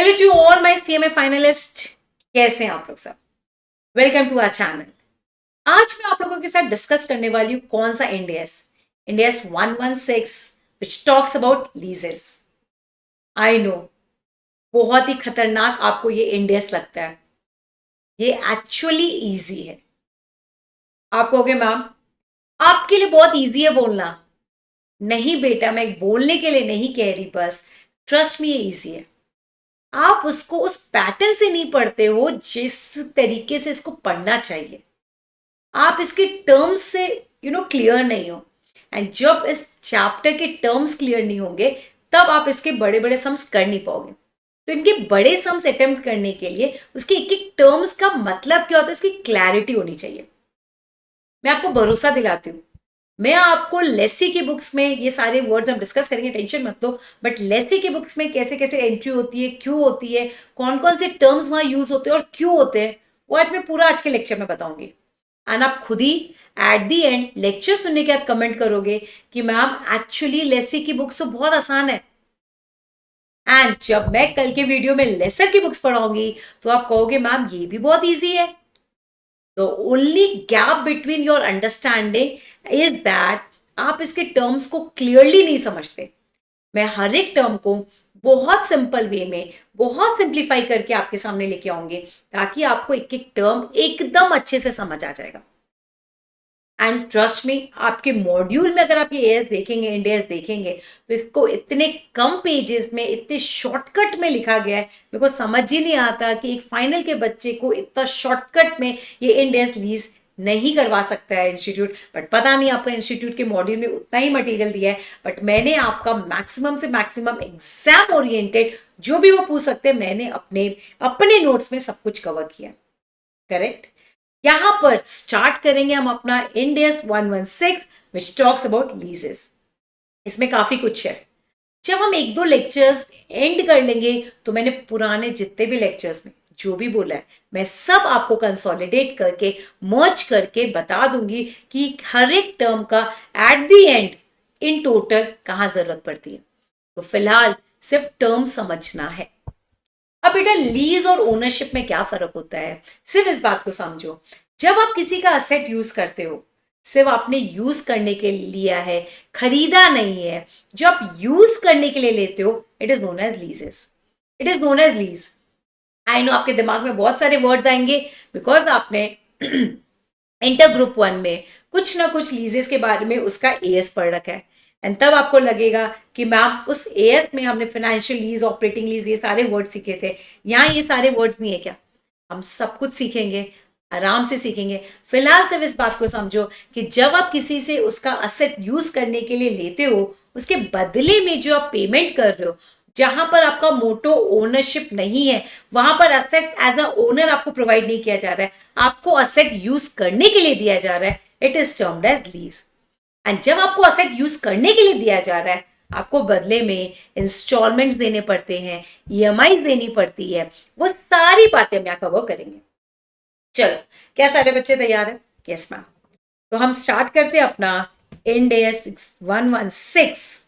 Hello to all my CMA finalist, कैसे हैं आप लोग सब। Welcome to our channel. आज मैं आप लोगों के साथ डिस्कस करने वाली हूँ कौन सा end S 116 which talks about लीजेस। I know बहुत ही खतरनाक आपको ये इंड एस लगता है, ये एक्चुअली इजी है। आप कहोगे मैम आपके लिए बहुत इजी है बोलना। नहीं बेटा, मैं बोलने के लिए नहीं कह रही, बस ट्रस्ट मी ये इजी है। आप उसको उस पैटर्न से नहीं पढ़ते हो जिस तरीके से इसको पढ़ना चाहिए। आप इसके टर्म्स से क्लियर नहीं हो, एंड जब इस चैप्टर के टर्म्स क्लियर नहीं होंगे तब आप इसके बड़े बड़े सम्स कर नहीं पाओगे। तो इनके बड़े सम्स अटेम्प्ट करने के लिए उसके एक एक टर्म्स का मतलब क्या होता है, इसकी क्लैरिटी होनी चाहिए। मैं आपको भरोसा दिलाती हूँ, मैं आपको लेसी की बुक्स में ये सारे वर्ड्स हम डिस्कस करेंगे, टेंशन मत लो, बट लेसी की बुक्स में कैसे कैसे एंट्री होती है, क्यों होती है, कौन कौन से टर्म्स वहां यूज होते हैं और क्यों होते हैं, वो आज मैं पूरा आज के लेक्चर में बताऊंगी। एंड आप खुद ही एट दी एंड लेक्चर सुनने के बाद कमेंट करोगे कि मैम एक्चुअली लेसी की बुक्स तो बहुत आसान है। एंड जब मैं कल के वीडियो में लेसर की बुक्स पढ़ाऊंगी तो आप कहोगे मैम ये भी बहुत ईजी है। The only gap between your understanding is that आप इसके टर्म्स को क्लियरली नहीं समझते। मैं हर एक टर्म को बहुत सिंपल वे में, बहुत सिंप्लीफाई करके आपके सामने लेके आऊंगे ताकि आपको एक एक टर्म एकदम अच्छे से समझ आ जाएगा। एंड ट्रस्ट मी, आपके मॉड्यूल में अगर आप ये एस देखेंगे, इंड-एस देखेंगे, तो इसको इतने कम पेजेस में इतने शॉर्टकट में लिखा गया है, मेरे को समझ ही नहीं आता कि एक फाइनल के बच्चे को इतना शॉर्टकट में ये इंड-एस लीज नहीं करवा सकता है इंस्टीट्यूट। बट पता नहीं आपका इंस्टीट्यूट के मॉड्यूल में उतना ही मटेरियल दिया है, बट मैंने आपका मैक्सिमम से मैक्सिमम एग्जाम ओरिएंटेड जो भी वो पूछ सकते हैं, मैंने अपने अपने नोट्स में सब कुछ कवर किया। करेक्ट। यहां पर स्टार्ट करेंगे हम अपना इंड-एस 116 विच टॉक्स अबाउट लीजेस। इसमें काफी कुछ है। जब हम एक दो लेक्चर्स एंड कर लेंगे तो मैंने पुराने जितने भी लेक्चर्स में जो भी बोला है मैं सब आपको कंसोलिडेट करके मर्ज करके बता दूंगी कि हर एक टर्म का eight the and in total कहां जरूरत पड़ती है। तो फिलहाल सिर्फ टर्म समझना है। अब बेटा लीज और ओनरशिप में क्या फर्क होता है, सिर्फ इस बात को समझो। जब आप किसी का असेट यूज करते हो, सिर्फ आपने यूज करने के लिए लिया है, खरीदा नहीं है। जो आप यूज करने के लिए लेते हो it is known as leases, it is known as lease. I know आपके दिमाग में बहुत सारे वर्ड्स आएंगे बिकॉज आपने इंटर ग्रुप 1 में कुछ ना कुछ लीजेस के बारे में उसका एएस पढ़ रखा है। एंड तब आपको लगेगा कि मैम उस एएस में हमने फाइनेंशियल लीज, ऑपरेटिंग लीज, ये सारे वर्ड सीखे थे, यहाँ ये सारे वर्ड्स नहीं है क्या। हम सब कुछ सीखेंगे, आराम से सीखेंगे। फिलहाल सिर्फ इस बात को समझो कि जब आप किसी से उसका असेट यूज करने के लिए लेते हो, उसके बदले में जो आप पेमेंट कर रहे हो, जहां पर आपका मोटो ओनरशिप नहीं है, वहां पर असेट एज अ ओनर आपको प्रोवाइड नहीं किया जा रहा है, आपको असेट यूज करने के लिए दिया जा रहा है, it is termed as lease. And जब आपको असेट यूज करने के लिए दिया जा रहा है, आपको बदले में इंस्टॉलमेंट्स देने पड़ते हैं, ईएमआई देनी पड़ती है, वो सारी बातें हम यहाँ कवर करेंगे। चलो, क्या सारे बच्चे तैयार हैं? Yes ma'am. तो हम स्टार्ट करते हैं अपना end-S 116।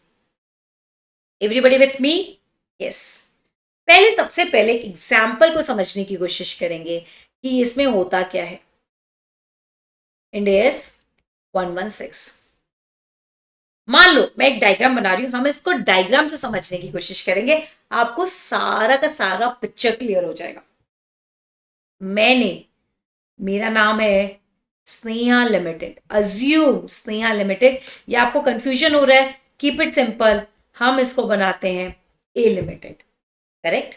Everybody with me? Yes. पहले सबसे पहले एक एग्जाम्पल को समझने की कोशिश करेंगे कि इसमें होता क्या है। इंड-एस 116, मान लो मैं एक डायग्राम बना रही हूं, हम इसको डायग्राम से समझने की कोशिश करेंगे, आपको सारा का सारा पिक्चर क्लियर हो जाएगा। मेरा नाम है Sneha limited, assume Sneha limited. ये आपको कंफ्यूजन हो रहा है, कीप इट सिंपल, हम इसको बनाते हैं ए लिमिटेड। करेक्ट।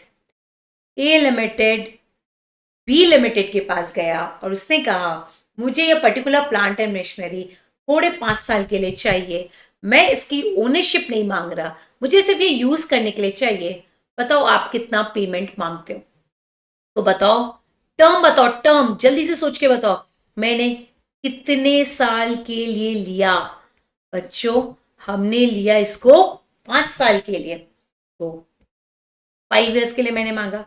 ए लिमिटेड बी लिमिटेड के पास गया और उसने कहा मुझे ये पर्टिकुलर प्लांट एंड मशीनरी थोड़े 5 साल के लिए चाहिए, मैं इसकी ओनरशिप नहीं मांग रहा, मुझे सिर्फ ये यूज करने के लिए चाहिए, बताओ आप कितना पेमेंट मांगते हो। तो बताओ टर्म जल्दी से सोच के बताओ, मैंने कितने साल के लिए लिया। बच्चों हमने लिया इसको 5 साल के लिए, तो 5 ईयर्स के लिए मैंने मांगा।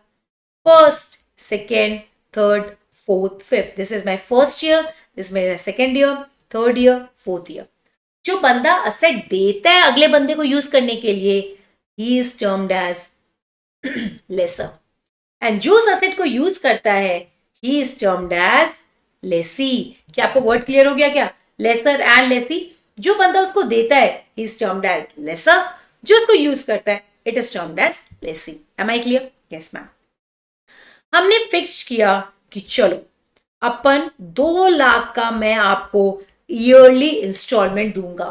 First, second, third, fourth, fifth, this is my first year, this my second year, third year, fourth year. जो बंदा असेट देता है अगले बंदे को यूज करने के लिए, he is termed as lessor, and जो उस असेट को यूज करता है he is termed as lessee. क्या आपको वर्ड क्लियर हो गया क्या? लेसर एंड लेसी, जो बंदा उसको देता है he is termed as lessor, जो उसको यूज करता है it is termed as lessee. Am I clear? Yes ma'am. हमने फिक्स किया कि चलो अपन 2 लाख का मैं आपको ईयरली इंस्टॉलमेंट दूंगा।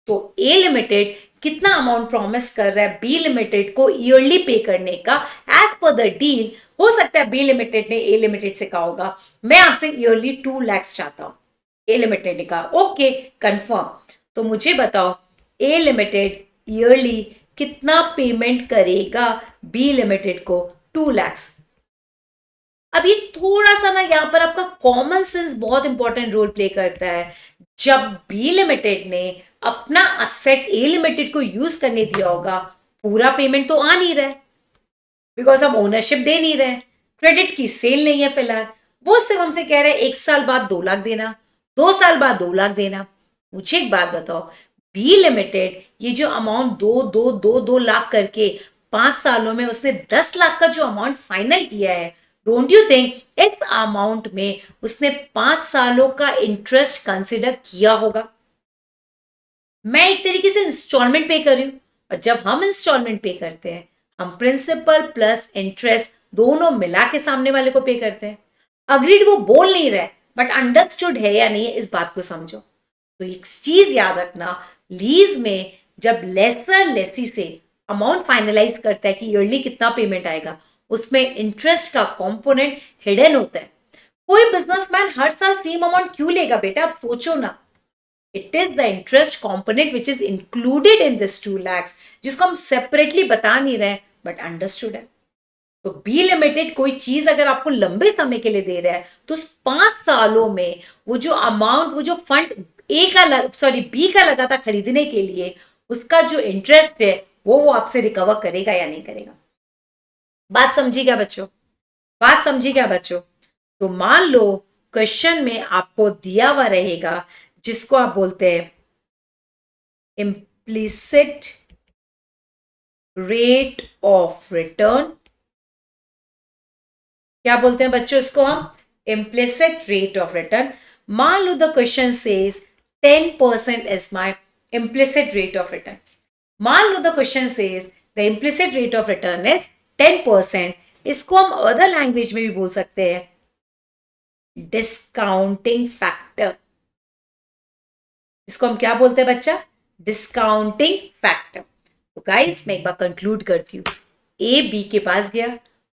तो ए लिमिटेड कितना अमाउंट प्रॉमिस कर रहा है बी लिमिटेड को ईयरली पे करने का एज पर द डील? हो सकता है बी लिमिटेड ने ए लिमिटेड से कहा होगा मैं आपसे ईयरली 2 लाख चाहता हूं। ए लिमिटेड ने कहा ओके कंफर्म। तो मुझे बताओ ए लिमिटेड ईयरली कितना पेमेंट करेगा बी लिमिटेड को? 2 लाख। अब ये थोड़ा सा ना यहां पर आपका कॉमन सेंस बहुत इंपॉर्टेंट रोल प्ले करता है। जब बी लिमिटेड ने अपना असेट ए लिमिटेड को यूज करने दिया होगा, पूरा पेमेंट तो आ नहीं रहा है बिकॉज हम ओनरशिप दे नहीं रहे, क्रेडिट की सेल नहीं है फिलहाल। वो सिर्फ हमसे कह रहे हैं 1 साल बाद 2 लाख देना, 2 साल बाद 2 लाख देना। मुझे एक बात बताओ, बी लिमिटेड ये जो अमाउंट 2 लाख करके 5 सालों में उसने 10 लाख का जो अमाउंट फाइनल किया है, डोंट यू थिंक इस अमाउंट में उसने 5 सालों का इंटरेस्ट कंसिडर किया होगा? मैं एक तरीके से इंस्टॉलमेंट पे कर रही हूं, और जब हम इंस्टॉलमेंट पे करते हैं हम प्रिंसिपल प्लस इंटरेस्ट दोनों मिला के सामने वाले को पे करते हैं। अग्रीड वो बोल नहीं रहा है बट अंडरस्टूड है या नहीं इस बात को समझो। तो एक चीज याद रखना, लीज में जब लेसर लेसी से अमाउंट फाइनलाइज करता है कि ईयरली कितना पेमेंट आएगा, उसमें इंटरेस्ट का कंपोनेंट हिडन होता है। कोई बिजनेसमैन हर साल सेम अमाउंट क्यों लेगा बेटा? आप सोचो ना। It is the interest component which is included in this 2 lakhs, जिसको हम सेपरेटली बता नहीं रहे बट अंडरस्टूड है। तो बी लिमिटेड कोई चीज अगर आपको लंबे समय के लिए दे रहा है तो 5 सालों में वो जो अमाउंट, वो जो फंड बी का लगा था खरीदने के लिए, उसका जो इंटरेस्ट है वो आपसे रिकवर करेगा या नहीं करेगा? बात समझी क्या बच्चों? बात समझी क्या बच्चों? तो मान लो क्वेश्चन में आपको दिया हुआ रहेगा जिसको आप बोलते हैं इम्प्लिसिट रेट ऑफ रिटर्न। क्या बोलते हैं बच्चों इसको हम? Implicit rate of return. मान लो the question says 10% is my implicit rate of return. मान लो the question says the implicit rate of return is 10%। इसको हम अदर लैंग्वेज में भी बोल सकते हैं डिस्काउंटिंग फैक्टर। इसको हम क्या बोलते हैं बच्चा? Discounting factor. तो गाइस मैं एक बार कंक्लूड करती हूँ। ए बी के पास गया,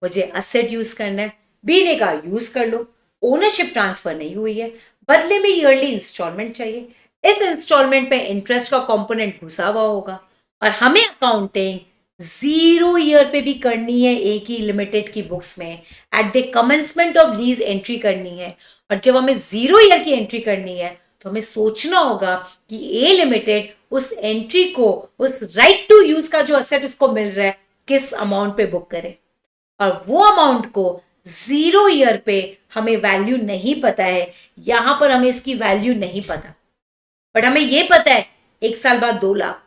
मुझे असेट यूज करना है, बी ने कहा यूज कर लो, ओनरशिप ट्रांसफर नहीं हुई है, बदले में ईयरली इंस्टॉलमेंट चाहिए। इस इंस्टॉलमेंट पे इंटरेस्ट का कंपोनेंट घुसा हुआ होगा और हमें अकाउंटिंग 0 ईयर पे भी करनी है एक ही लिमिटेड की बुक्स में, eight the commencement of lease entry करनी है। और जब हमें 0 ईयर की एंट्री करनी है तो हमें सोचना होगा कि ए लिमिटेड उस एंट्री को, उस राइट टू यूज का जो असेट उसको मिल रहा है, किस अमाउंट पे बुक करे। और वो अमाउंट को 0 ईयर पे हमें वैल्यू नहीं पता है, यहां पर हमें इसकी वैल्यू नहीं पता, बट हमें ये पता है 1 साल बाद 2 लाख,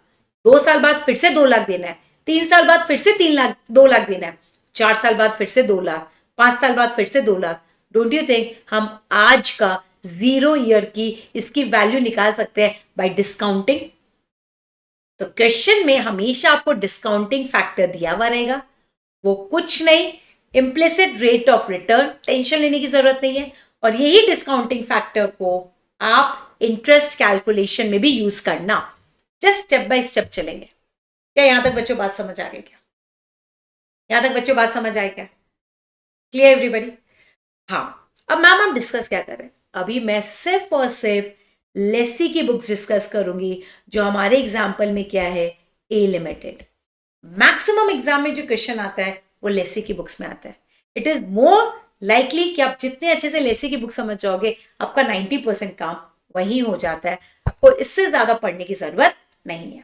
2 साल बाद फिर से 2 लाख देना है, 3 साल बाद फिर से 2 लाख देना है, 4 साल बाद फिर से 2 लाख, 5 साल बाद फिर से 2 लाख। डोंट यू थिंक हम आज का 0 ईयर की इसकी वैल्यू निकाल सकते हैं बाय डिस्काउंटिंग? तो क्वेश्चन में हमेशा आपको डिस्काउंटिंग फैक्टर दिया हुआ रहेगा, वो कुछ नहीं implicit rate of return, tension लेने की जरूरत नहीं है। और यही डिस्काउंटिंग फैक्टर को आप इंटरेस्ट कैलकुलेशन में भी यूज करना। जस्ट स्टेप बाय स्टेप चलेंगे। क्या यहां तक बच्चों बात समझ आ गई? क्या यहां तक बच्चों बात समझ आए क्या? Clear everybody? हाँ, अब मैम हम डिस्कस क्या कर रहे हैं? अभी मैं सिर्फ और सिर्फ लेसी की बुक्स डिस्कस करूंगी, जो हमारे एग्जाम्पल में क्या है, ए लिमिटेड। मैक्सिमम एग्जाम में जो क्वेश्चन आता है वो लेसी की बुक्स में आता है। इट इज मोर लाइकली कि आप जितने अच्छे से लेसी की बुक समझ जाओगे आपका 90% काम वही हो जाता है, आपको इससे ज्यादा पढ़ने की जरूरत नहीं है।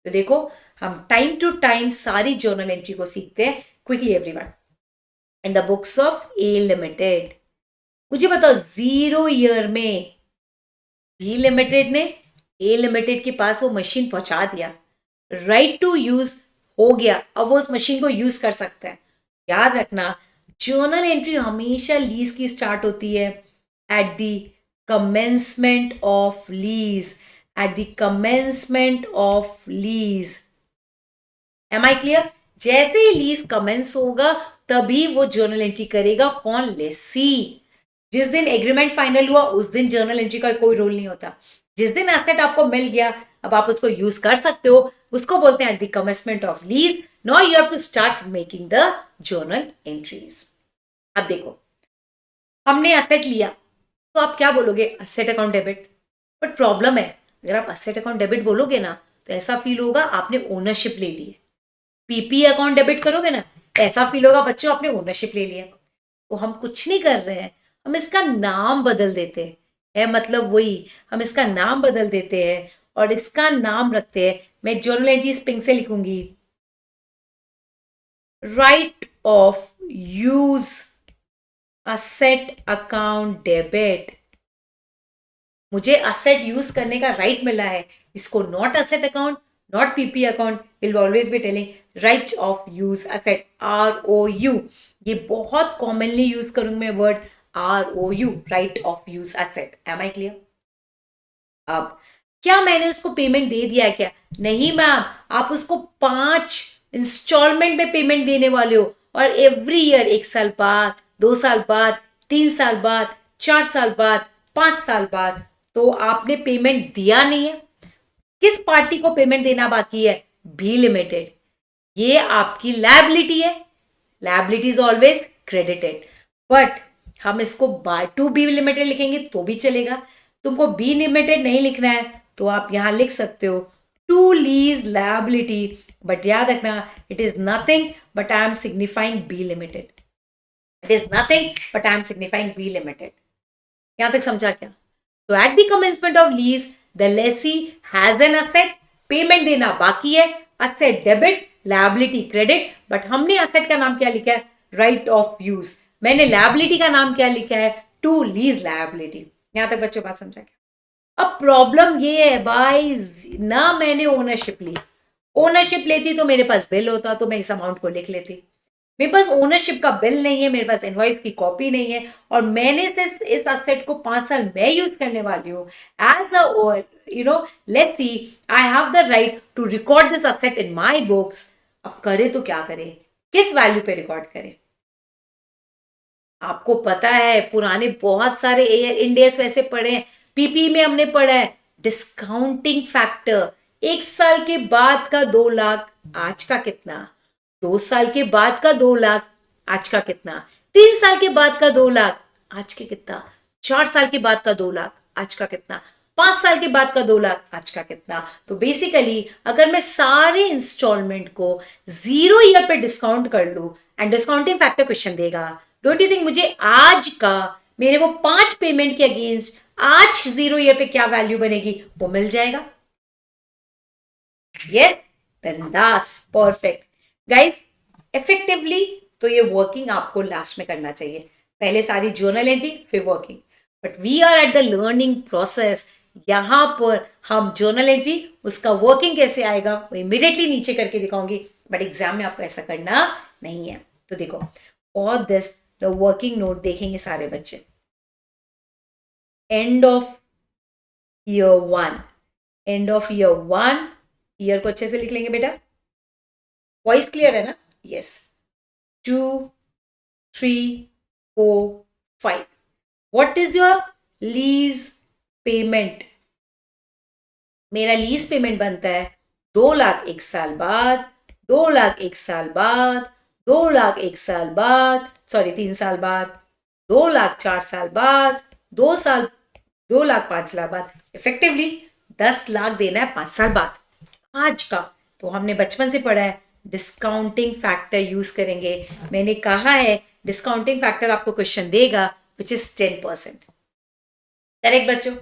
तो देखो हम टाइम टू टाइम सारी जर्नल एंट्री को सीखते हैं quickly everyone. In the books of A limited, मुझे बताओ 0 ईयर में बी लिमिटेड ने ए लिमिटेड के पास वो मशीन पहुंचा दिया, राइट टू यूज हो गया, अब वो उस मशीन को यूज कर सकता है। याद रखना जर्नल एंट्री हमेशा लीज की स्टार्ट होती है at the commencement of lease, at the commencement of lease. Am I clear? जैसे ही लीज कमेंस होगा तभी वो जर्नल एंट्री करेगा। कौन? लेसी। जिस दिन एग्रीमेंट फाइनल हुआ उस दिन जर्नल एंट्री का कोई रोल नहीं होता। जिस दिन एसेट आपको मिल गया अब आप उसको यूज कर सकते हो, उसको बोलते हैं at the commencement of lease. Now you have to start making the journal entries. अब देखो हमने एसेट लिया तो आप क्या बोलोगे? Asset account debit. But problem है, अगर आप एसेट अकाउंट डेबिट बोलोगे ना तो ऐसा फील होगा आपने ओनरशिप ले ली है। पीपी अकाउंट डेबिट करोगे ना ऐसा फील होगा बच्चों आपने ओनरशिप ले लिया। तो हम कुछ नहीं कर रहे हैं, हम इसका नाम बदल देते हैं। है मतलब वही, हम इसका नाम बदल देते हैं और इसका नाम रखते हैं, मैं जर्नल एंट्रीज पिंक से लिखूंगी, right of use asset account debit. मुझे असेट यूज करने का राइट मिला है, इसको not asset account, not PP account, will always be telling right of use asset, ROU। ये बहुत कॉमनली यूज करूंगी मैं word ROU, right of use asset. Am I clear? अब क्या मैंने उसको पेमेंट दे दिया है क्या? नहीं मैम, आप उसको 5 इंस्टॉलमेंट में पेमेंट देने वाले हो और एवरी ईयर 1 साल बाद, 2 साल बाद, 3 साल बाद, 4 साल बाद, 5 साल बाद। तो आपने पेमेंट दिया नहीं है। किस पार्टी को पेमेंट देना बाकी है? B limited. ये आपकी लायबिलिटी है। Liability is always credited, but हम इसको बाय टू बी लिमिटेड लिखेंगे तो भी चलेगा। तुमको बी लिमिटेड नहीं लिखना है तो आप यहां लिख सकते हो टू लीज लायबिलिटी, बट याद रखना it is nothing but I am signifying B limited. It is nothing but I am signifying B limited. यहां तक समझा क्या? तो at the commencement of lease the lessee has an asset, payment देना बाकी है, asset debit, liability credit, but हमने asset का नाम क्या लिखा है? Right of use. मैंने लायबिलिटी का नाम क्या लिखा है? To lease liability. यहां तक बच्चों बात समझा क्या? अब प्रॉब्लम ये है भाई, ना मैंने ओनरशिप ली। ओनरशिप लेती तो मेरे पास बिल होता तो मैं इस अमाउंट को लिख लेती। मेरे पास ओनरशिप का बिल नहीं है, मेरे पास इनवॉइस की कॉपी नहीं है और मैंने इस असेट को 5 साल मैं यूज करने वाली हूँ। As a let's see, I have the right to record this asset in my books. अब करे तो क्या करे, किस वैल्यू पे रिकॉर्ड करे? आपको पता है पुराने बहुत सारे इंडेस वैसे पढ़े हैं, पीपी में हमने पढ़ा है डिस्काउंटिंग फैक्टर। 1 साल के बाद का 2 लाख आज का कितना? 2 साल के बाद का 2 लाख आज का कितना? 3 साल के बाद का 2 लाख आज के कितना? 4 साल के बाद का 2 लाख आज का कितना? 5 साल के बाद का 2 लाख आज का कितना? तो बेसिकली अगर मैं सारे इंस्टॉलमेंट को 0 ईयर पे डिस्काउंट कर लू एंड डिस्काउंटिंग फैक्टर क्वेश्चन देगा, डोंट यू थिंक मुझे आज का मेरे वो 5 पेमेंट के अगेंस्ट आज 0 ईयर पे क्या वैल्यू बनेगी वो मिल जाएगा? यस, बिंदास, परफेक्ट गाइस। इफेक्टिवली तो ये वर्किंग आपको लास्ट में करना चाहिए, पहले सारी जर्नल एंट्री फिर working. But we are at the learning process. यहां पर हम जर्नल एंट्री उसका वर्किंग कैसे आएगा वो इमीडिएटली नीचे करके दिखाऊंगी, बट एग्जाम में आपको ऐसा करना नहीं है। तो देखो for this the working note देखेंगे सारे बच्चे। And of year 1, and of year 1, year को अच्छे से लिख लेंगे बेटा। वॉइस क्लियर है ना? Yes. 2, 3, 4, 5। What is your lease payment? मेरा लीज पेमेंट बनता है 2 लाख 1 साल बाद, 2 लाख 1 साल बाद, 2 लाख 1 साल बाद, सॉरी 3 साल बाद, 2 लाख 4 साल बाद, 2 लाख 5 साल बाद। इफेक्टिवली 10 लाख देना है 5 साल बाद आज का। तो हमने बचपन से पढ़ा है डिस्काउंटिंग फैक्टर यूज करेंगे। मैंने कहा है डिस्काउंटिंग फैक्टर आपको क्वेश्चन देगा विच इज 10%। करेक्ट बच्चों?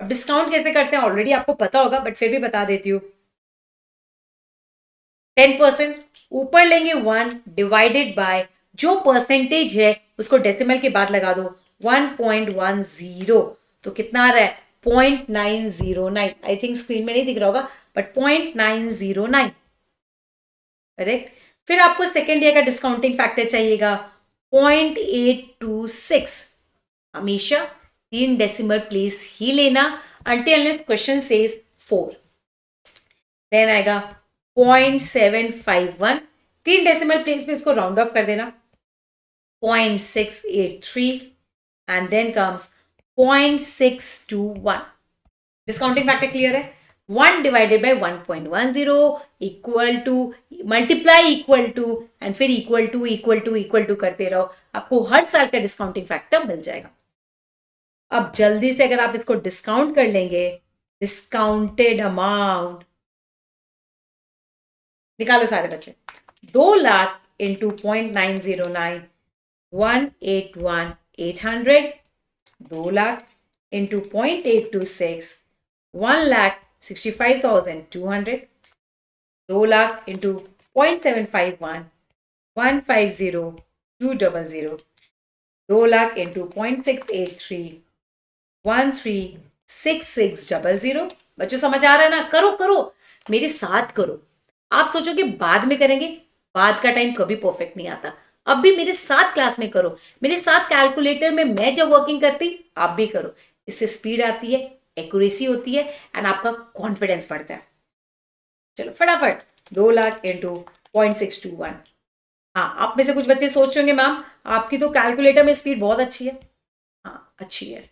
अब डिस्काउंट कैसे करते हैं ऑलरेडी आपको पता होगा, बट फिर भी बता देती हूँ। 10% ऊपर लेंगे 1 डिवाइडेड बाय जो परसेंटेज है उसको डेसिमल के बाद लगा दो 1.10। तो कितना आ रहा है? 0.909। आई थिंक स्क्रीन में नहीं दिख रहा होगा बट 0.909। करेक्ट? फिर आपको सेकेंड ईयर का डिस्काउंटिंग फैक्टर चाहिएगा 0.826। हमेशा 3 डेसिमल प्लेस ही लेना until unless question says 4। Then आएगा 0.751, 3 डेसिमल प्लेस में इसको राउंड ऑफ कर देना 0.683 and then comes 0.621। Discounting factor clear है? 1 divided by 1.10 equal to multiply equal to and फिर इक्वल टू करते रहो, आपको हर साल का डिस्काउंटिंग फैक्टर मिल जाएगा। अब जल्दी से अगर आप इसको डिस्काउंट कर लेंगे, डिस्काउंटेड अमाउंट निकालो सारे बच्चे, 2 lakh into 0.909 181,800, 2 lakh into 0.826 1,65,200, 2 lakh into 0.751 150,200, 2 lakh into 0.683 136600। बच्चों समझ आ रहा है ना? करो करो, मेरे साथ करो। आप सोचोगे बाद में करेंगे, बाद का टाइम कभी परफेक्ट नहीं आता। अब भी मेरे साथ क्लास में करो, मेरे साथ कैलकुलेटर में मैं जब वर्किंग करती आप भी करो। इससे स्पीड आती है, एक्यूरेसी होती है एंड आपका कॉन्फिडेंस बढ़ता है। चलो फटाफट 2 लाख इंटू 0.621। हाँ, आप में से कुछ बच्चे सोच रहे होंगे मैम आपकी तो कैलकुलेटर में स्पीड बहुत अच्छी है। हाँ अच्छी है,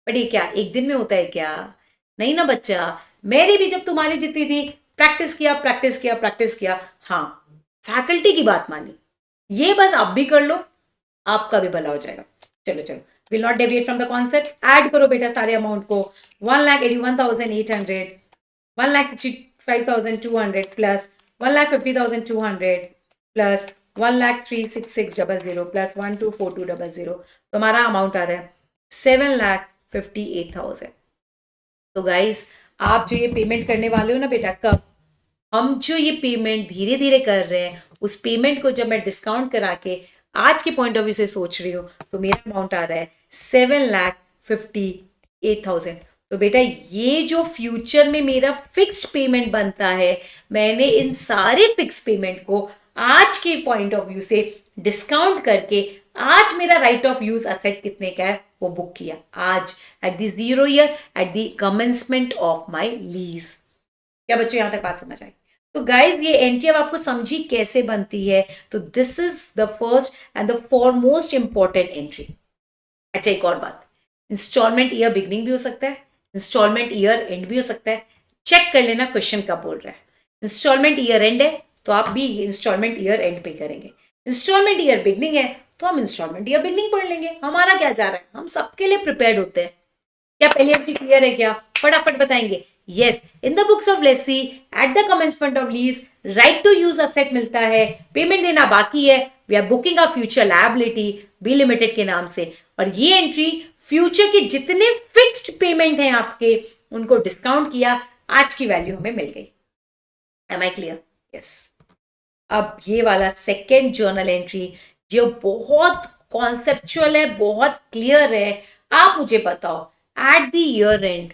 बट ये क्या एक दिन में होता है क्या? नहीं ना बच्चा, मेरी भी जब तुम्हारी जितनी थी प्रैक्टिस किया। हाँ, फैकल्टी की बात मानी, ये बस आप भी कर लो, आपका भी भला हो जाएगा। चलो चलो, will not deviate from the concept. Add करो बेटा सारे अमाउंट को, 1,81,800 1,65,200 प्लस 1,50,200 प्लस 1,03,6600 प्लस 1,24200, तो हमारा अमाउंट आ रहा है 7,58,000। तो गाइस आप जो ये पेमेंट करने वाले हो ना बेटा, कब हम जो ये पेमेंट धीरे धीरे कर रहे हैं, उस पेमेंट को जब मैं डिस्काउंट करा के आज के पॉइंट ऑफ व्यू से सोच रही हूँ तो मेरा अमाउंट आ रहा है 7,58,000। तो बेटा ये जो फ्यूचर में मेरा फिक्स्ड पेमेंट बनता है, मैंने इन सारे फिक्स पेमेंट को आज के पॉइंट ऑफ व्यू से डिस्काउंट करके आज मेरा राइट ऑफ यूज असेट कितने का है वो बुक किया आज at the 0 year eight the commencement of my lease. क्या बच्चों यहां तक बात समझ आई? तो गाइज ये एंट्री अब आपको समझी कैसे बनती है। तो this is the first and the foremost important entry. अच्छा एक और बात, इंस्टॉलमेंट ईयर बिगनिंग भी हो सकता है, इंस्टॉलमेंट ईयर एंड भी हो सकता है। चेक कर लेना क्वेश्चन कब बोल रहा है। इंस्टॉलमेंट ईयर एंड है तो आप भी इंस्टॉलमेंट ईयर एंड पे करेंगे, इंस्टॉलमेंट ईयर बिगनिंग है तो हम इंस्टॉलमेंट ईयर बिगनिंग पढ़ लेंगे। हमारा क्या जा रहा है, हम सबके लिए प्रिपेयर्ड होते हैं। क्या पहले एंट्री क्लियर है? क्या फटाफट बताएंगे? Yes, in the books of lessee at the commencement of lease right to use asset मिलता है, पेमेंट देना बाकी है, we are booking a future liability B limited के नाम से। और ये एंट्री फ्यूचर के जितने फिक्स्ड पेमेंट हैं आपके उनको डिस्काउंट किया, आज की वैल्यू हमें मिल गई। Am I clear? यस। अब ये वाला सेकेंड जर्नल एंट्री जो बहुत कॉन्सेप्चुअल है, बहुत क्लियर है। आप मुझे बताओ at the year end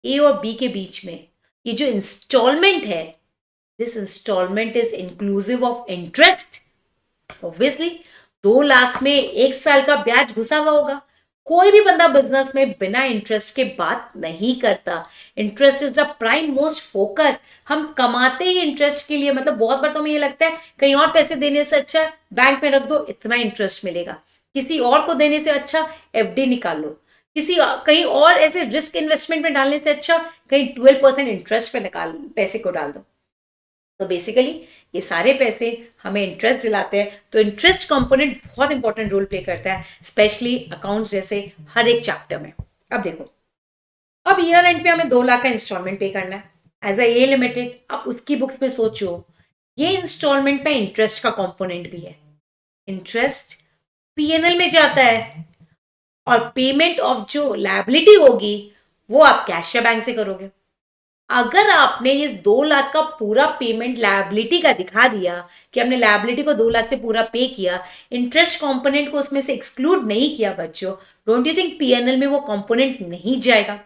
A और बी के बीच में ये जो इंस्टॉलमेंट है, this installment is inclusive of interest. Obviously 2 lakh में 1 साल का ब्याज घुसा हुआ होगा। कोई भी बंदा बिजनेस में बिना इंटरेस्ट के बात नहीं करता। Interest is the prime most focus. हम कमाते ही इंटरेस्ट के लिए, मतलब बहुत बार तो हमें ये लगता है कहीं और पैसे देने से अच्छा बैंक में रख दो, इतना इंटरेस्ट मिलेगा। किसी और को देने से अच्छा एफडी निकाल लो, किसी कहीं और ऐसे रिस्क इन्वेस्टमेंट में डालने से अच्छा कहीं 12% इंटरेस्ट पे पैसे को डाल दो। तो बेसिकली ये सारे पैसे हमें इंटरेस्ट दिलाते हैं। तो इंटरेस्ट कंपोनेंट बहुत इंपॉर्टेंट रोल प्ले करता है, स्पेशली अकाउंट्स जैसे हर एक चैप्टर में। अब देखो, अब ईयर एंड पे हमें 2 लाख का इंस्टॉलमेंट पे करना है एज ए लिमिटेड। अब उसकी बुक्स में सोचो, ये इंस्टॉलमेंट में इंटरेस्ट का कंपोनेंट भी है। इंटरेस्ट पीएनएल में जाता है और पेमेंट ऑफ जो लायबिलिटी होगी वो आप कैश या बैंक से करोगे। अगर आपने इस 2 लाख का पूरा पेमेंट लायबिलिटी का दिखा दिया कि हमने लायबिलिटी को 2 लाख से पूरा पे किया, इंटरेस्ट कंपोनेंट को उसमें से एक्सक्लूड नहीं किया बच्चों, डोंट यू थिंक पीएनएल में वो कंपोनेंट नहीं जाएगा?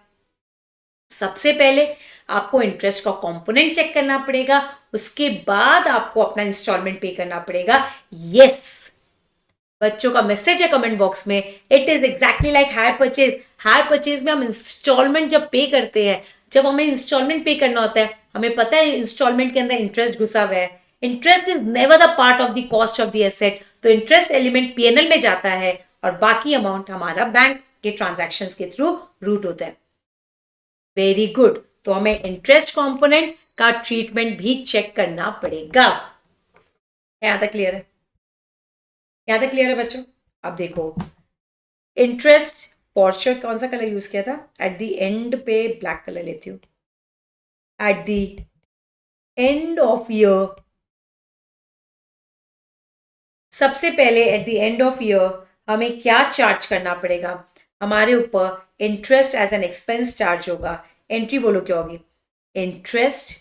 सबसे पहले आपको इंटरेस्ट का कंपोनेंट चेक करना पड़ेगा, उसके बाद आपको अपना इंस्टॉलमेंट पे करना पड़ेगा। यस, बच्चों का मैसेज है कमेंट बॉक्स में, it is exactly like hire purchase. Hire purchase में हम इंस्टॉलमेंट जब पे करते हैं, जब हमें इंस्टॉलमेंट पे करना होता है, हमें पता है इंस्टॉलमेंट के अंदर इंटरेस्ट घुसा हुआ है। Interest is never the part of the cost of the asset, तो इंटरेस्ट एलिमेंट पीएनएल में जाता है और बाकी अमाउंट हमारा बैंक के ट्रांजैक्शंस के थ्रू रूट होता है। वेरी गुड, तो हमें इंटरेस्ट कंपोनेंट का ट्रीटमेंट भी चेक करना पड़ेगा। यहां तक क्लियर है? यहां तक क्लियर है बच्चों? अब देखो, इंटरेस्ट फॉर कौन सा कलर यूज किया था? एट द एंड पे ब्लैक कलर लेती हूँ। At the end of year, सबसे पहले at the end of year हमें क्या चार्ज करना पड़ेगा? हमारे ऊपर interest as an expense charge होगा। एंट्री बोलो क्या होगी? इंटरेस्ट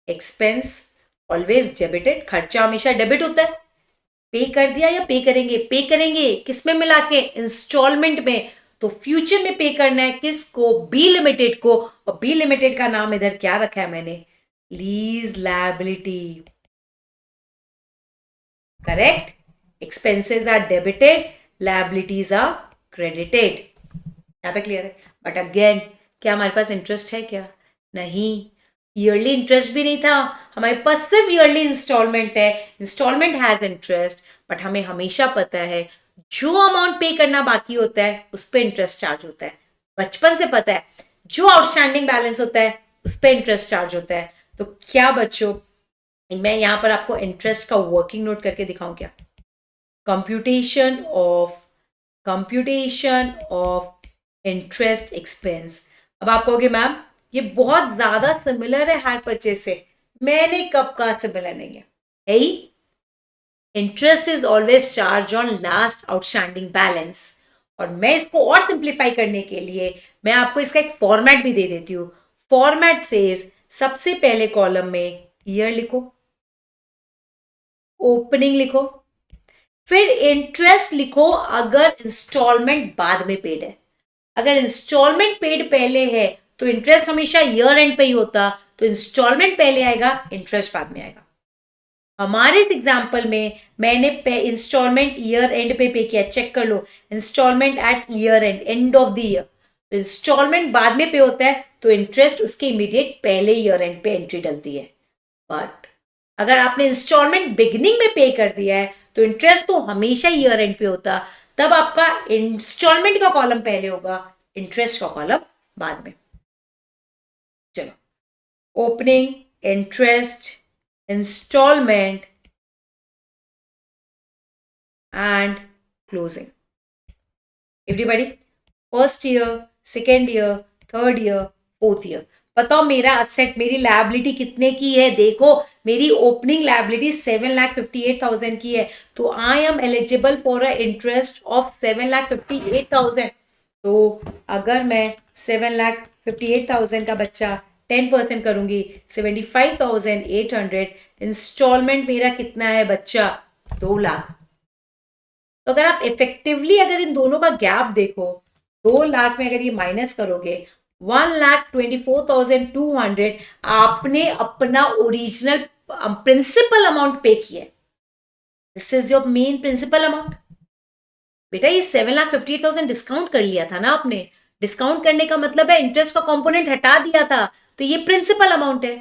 एक्सपेंस ऑलवेज डेबिटेड, खर्चा हमेशा डेबिट होता है। पे कर दिया या पे करेंगे? पे करेंगे, किस में मिला के? इंस्टॉलमेंट में। तो फ्यूचर में पे करना है किसको? बी लिमिटेड को। और बी लिमिटेड का नाम इधर क्या रखा है मैंने? Lease liability. Correct? Expenses are debited, liabilities are credited. यहां तक क्लियर है? बट अगेन, क्या हमारे पास इंटरेस्ट है क्या? नहीं, ईयरली इंटरेस्ट भी नहीं था, हमारे पास सिर्फ ईयरली इंस्टॉलमेंट है। इंस्टॉलमेंट हैज इंटरेस्ट, बट हमें हमेशा पता है जो अमाउंट पे करना बाकी होता है उस पर इंटरेस्ट चार्ज होता है। बचपन से पता है, जो आउटस्टैंडिंग बैलेंस होता है उस पर इंटरेस्ट चार्ज होता है। तो क्या बच्चों, मैं यहां पर आपको इंटरेस्ट का वर्किंग नोट करके दिखाऊं क्या? Computation of interest expense. अब आप कहोगे मैम ये बहुत ज्यादा सिमिलर है हायर परचेज से। मैंने कब कहा सिमिलर नहीं है? ही interest is always charge on last outstanding balance. और मैं इसको और सिंप्लीफाई करने के लिए मैं आपको इसका एक फॉर्मेट भी दे देती हूं। फॉर्मेट सेज, सबसे पहले कॉलम में ईयर लिखो, ओपनिंग लिखो, फिर इंटरेस्ट लिखो अगर इंस्टॉलमेंट बाद में पेड है। अगर इंस्टॉलमेंट पेड पहले है तो इंटरेस्ट हमेशा ईयर एंड पे ही होता, तो इंस्टॉलमेंट पहले आएगा, इंटरेस्ट बाद में आएगा। हमारे इस एग्जांपल में मैंने इंस्टॉलमेंट ईयर एंड पे किया, चेक कर लो, installment at year end, end of the year. तो इंस्टॉलमेंट बाद में पे होता है तो इंटरेस्ट उसके इमीडिएट पहले ईयर एंड पे एंट्री डलती है। बट अगर आपने इंस्टॉलमेंट बिगिनिंग में पे कर दिया है तो इंटरेस्ट तो हमेशा ईयर एंड पे होता, तब आपका इंस्टॉलमेंट का कॉलम पहले होगा, इंटरेस्ट का कॉलम बाद में। चलो, opening, interest, installment and closing. Everybody, first year, second year, third year, fourth year. बताओ मेरा असेट, मेरी लायबिलिटी कितने की है? देखो, मेरी ओपनिंग लायबिलिटी 7,58,000 की है, तो I am eligible for a interest of 7,58,000। तो अगर मैं 7,58,000 का बच्चा 10% करूंगी, 75,800। इंस्टॉलमेंट मेरा कितना है बच्चा? 2 लाख। तो अगर आप इफेक्टिवली अगर इन दोनों का गैप देखो, 2 लाख में अगर ये माइनस करोगे, 1,24,200 आपने अपना ओरिजिनल प्रिंसिपल अमाउंट पे किया। This is your main principal amount. बेटा ये 7,58,000 डिस्काउंट कर लिया था ना आपने। डिस्काउंट करने का मतलब है इंटरेस्ट का कंपोनेंट हटा दिया था, तो ये प्रिंसिपल अमाउंट है।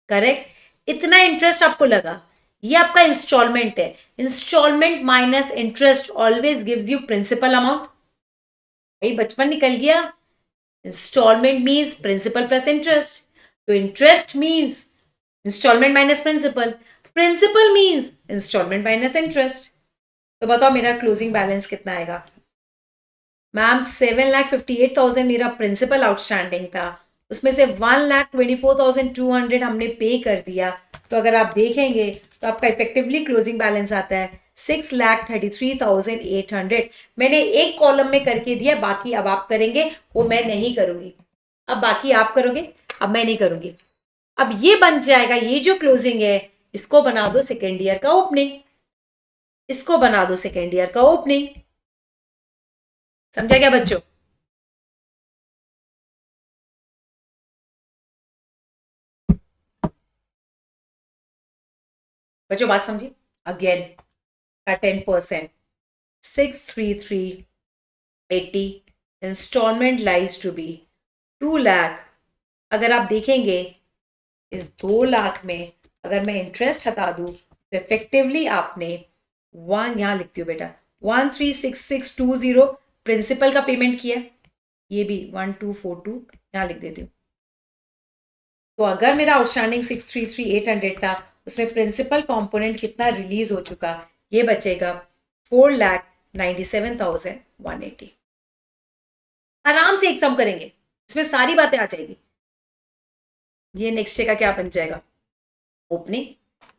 करेक्ट? इतना इंटरेस्ट आपको लगा, ये आपका इंस्टॉलमेंट है। Installment minus interest always gives you principal amount. भाई बचपन निकल गया। Installment means principal plus interest, तो interest means installment minus principal, principal means installment minus interest. तो बताओ मेरा क्लोजिंग बैलेंस कितना आएगा? मैम 7,58,000 मेरा प्रिंसिपल आउटस्टैंडिंग था, उसमें से 1,24,200 हमने पे कर दिया। तो अगर आप देखेंगे तो आपका इफेक्टिवली क्लोजिंग बैलेंस आता है 6,33,800। मैंने एक कॉलम में करके दिया, बाकी अब आप करेंगे, वो मैं नहीं करूंगी। अब बाकी आप करोगे, अब मैं नहीं करूंगी। अब ये बन जाएगा, ये जो क्लोजिंग है इसको बना दो सेकेंड ईयर का ओपनिंग, इसको बना दो सेकेंड ईयर का ओपनिंग। समझा क्या बच्चों? बच्चों बात समझिए, अगेन का 10%, 63380, installment lies to be 2 lakh. अगर आप देखेंगे इस 2 लाख में अगर मैं इंटरेस्ट हटा दूं तो इफेक्टिवली आपने यहाँ लिखती हूँ बेटा 136620 प्रिंसिपल का पेमेंट किया, ये भी 1242 यहाँ लिख देती हूँ। तो अगर मेरा आउटस्टैंडिंग 633,800 था, उसमें प्रिंसिपल कंपोनेंट कितना रिलीज हो चुका, ये बचेगा 4,97,180। आराम से एक सम करेंगे, इसमें सारी बातें आ जाएगी। ये नेक्स्ट डे का क्या बन जाएगा, ओपनिंग,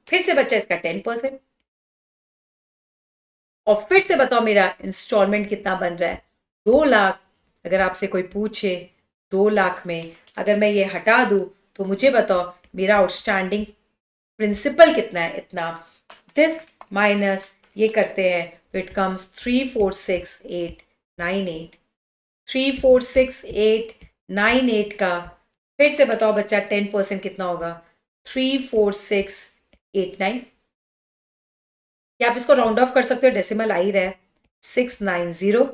फिर से बचा इसका 10%, और फिर से बताओ मेरा इंस्टॉलमेंट कितना बन रहा है, 2 लाख। अगर आपसे कोई पूछे 2 लाख में अगर मैं ये हटा दूं तो मुझे बताओ मेरा आउटस्टैंडिंग प्रिंसिपल कितना है, इतना, दिस माइनस ये करते हैं तो इट कम्स 346,898, 346,898 का फिर से बताओ बच्चा 10% कितना होगा, 34689। क्या आप इसको राउंड ऑफ कर सकते हो, डेसिमल आ ही रहा है, 690।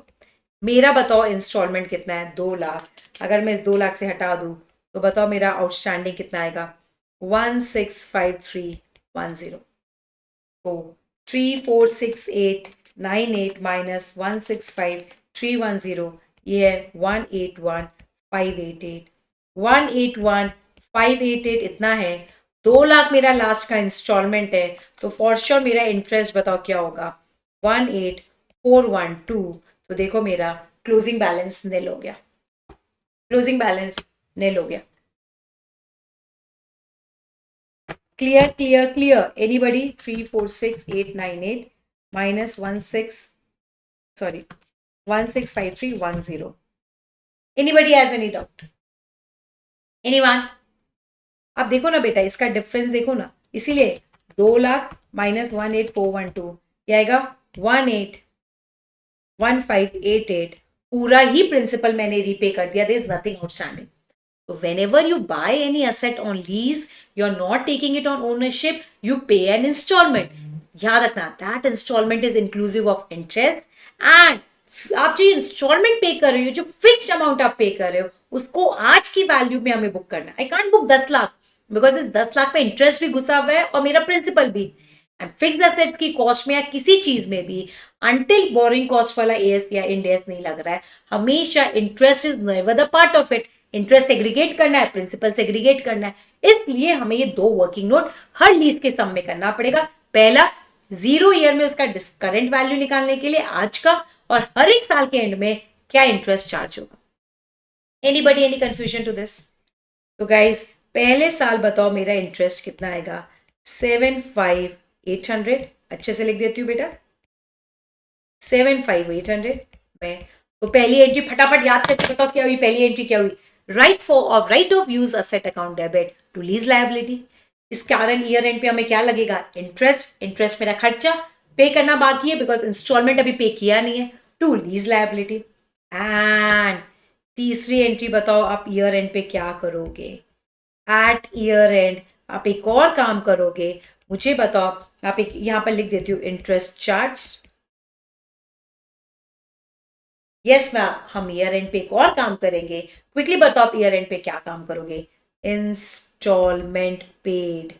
मेरा बताओ इंस्टॉलमेंट कितना है, 2 लाख। अगर मैं इस 2 लाख से हटा दूं तो बताओ मेरा आउटस्टैंडिंग कितना आएगा, 165310। तो 346,898 माइनस 165310, ये है 181,588। 181,588 इतना है, 2 लाख मेरा लास्ट का इंस्टॉलमेंट है, तो फॉर श्योर मेरा इंटरेस्ट बताओ क्या होगा, 18,412। तो देखो मेरा क्लोजिंग बैलेंस निल हो गया, क्लोजिंग बैलेंस निल हो गया। Clear clear clear, anybody, 346,898 minus 165310, anybody has any doubt, anyone? आप देखो ना बेटा इसका डिफरेंस देखो ना, इसीलिए 2 लाख माइनस 18412 ये आएगा 181588, पूरा ही प्रिंसिपल मैंने रीपे कर दिया, there is nothing outstanding. So whenever you buy any asset on lease, you're not taking it on ownership, you pay an installment. याद रखना, that installment is inclusive of interest, and आप जो instalment pay कर रहे हो, जो fix amount आप पे कर रहे हो, उसको आज की वैल्यू में हमें बुक करना। I can't book 10 lakh because इस 10 लाख पे इंटरेस्ट भी घुसा हुआ है और मेरा प्रिंसिपल भी। एंड फिक्स एसेट्स की कॉस्ट में या किसी चीज में भी अंटिल बोरिंग कॉस्ट वाला एएस या इंडेस नहीं लग रहा है, हमेशा interest is never the part of it. Interest aggregate करना है, प्रिंसिपल से एग्रीगेट करना है, इसलिए हमें ये 2 वर्किंग नोट हर लीज के सम में करना पड़ेगा। पहला 0 ईयर में उसका करंट वैल्यू निकालने के लिए आज का, और हर एक साल के एंड में क्या इंटरेस्ट चार्ज होगा। Anybody any confusion to this? तो गाइस पहले साल बताओ मेरा इंटरेस्ट कितना आएगा, 75,800, अच्छे से लिख देती हूँ बेटा, 75,800 में। तो पहली एंट्री फटाफट याद करके बताओ क्या हुई, पहली एंट्री क्या हुई, right of use asset account debit to lease liability. इस कारण ईयर एंड पे हमें क्या लगेगा, इंटरेस्ट मेरा खर्चा पे करना बाकी है बिकॉज इंस्टॉलमेंट अभी पे किया नहीं है, टू लीज लायबिलिटी। एंड तीसरी एंट्री बताओ आप ईयर एंड पे क्या करोगे, एट ईयर एंड आप एक और काम करोगे, मुझे बताओ, आप एक यहां पर लिख देती हूँ इंटरेस्ट चार्ज। यस मैम, हम ईयर एंड पे एक और काम करेंगे, क्विकली बताओ आप ईयर एंड पे क्या काम करोगे, इंस्टॉलमेंट पेड,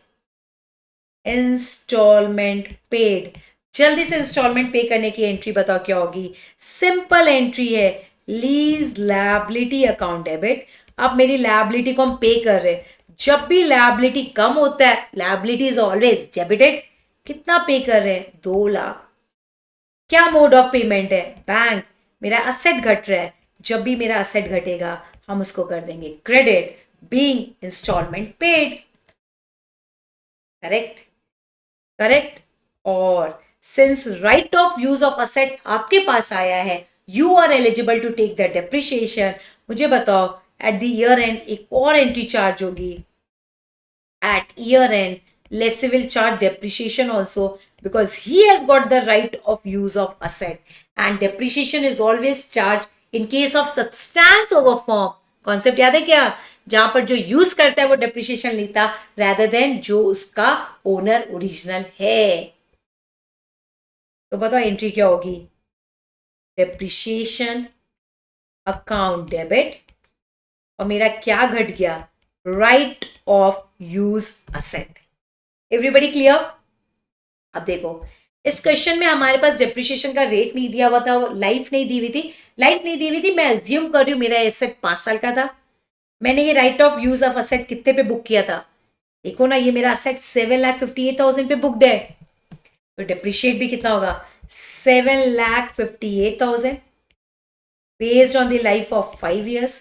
इंस्टॉलमेंट पेड। जल्दी से इंस्टॉलमेंट पे करने की एंट्री बताओ क्या होगी, सिंपल एंट्री है, लीज लायबिलिटी अकाउंट डेबिट। अब मेरी लायबिलिटी को हम पे कर रहे हैं, जब भी लायबिलिटी कम होता है लायबिलिटी इज ऑलवेज डेबिटेड। कितना पे कर रहे हैं, 2 लाख। क्या मोड ऑफ पेमेंट है, बैंक। मेरा असेट घट रहा है, जब भी मेरा असेट घटेगा हम उसको कर देंगे credit, being installment paid. Correct correct. और since right of use of asset आपके पास आया है, you are eligible to take the depreciation. मुझे बताओ एट द ईयर एंड एक और एंट्री चार्ज होगी, at year end Lessee will charge depreciation also because he has got the right of use of asset, and depreciation is always charged in case of substance over form. Concept याद है क्या, जहां पर जो use करता है वो depreciation लेता rather देन जो उसका ओनर ओरिजिनल है। तो बताओ एंट्री क्या होगी? डेप्रिसिएशन अकाउंट डेबिट, और मेरा क्या घट गया? Right of use asset. Everybody clear? अब देखो इस क्वेश्चन में हमारे पास डेप्रिसिएशन का रेट नहीं दिया हुआ था, लाइफ नहीं दी हुई थी। लाइफ नहीं दी हुई थी, मैं एज्यूम कर रही हूं मेरा एसेट 5 साल का था। मैंने ये right of use of asset कितने पे बुक किया था? देखो ना, ये मेरा असेट 7,58,000 पे बुकड है, तो डेप्रिशिएट भी कितना होगा? 7,58,000 based on the life of 5 years।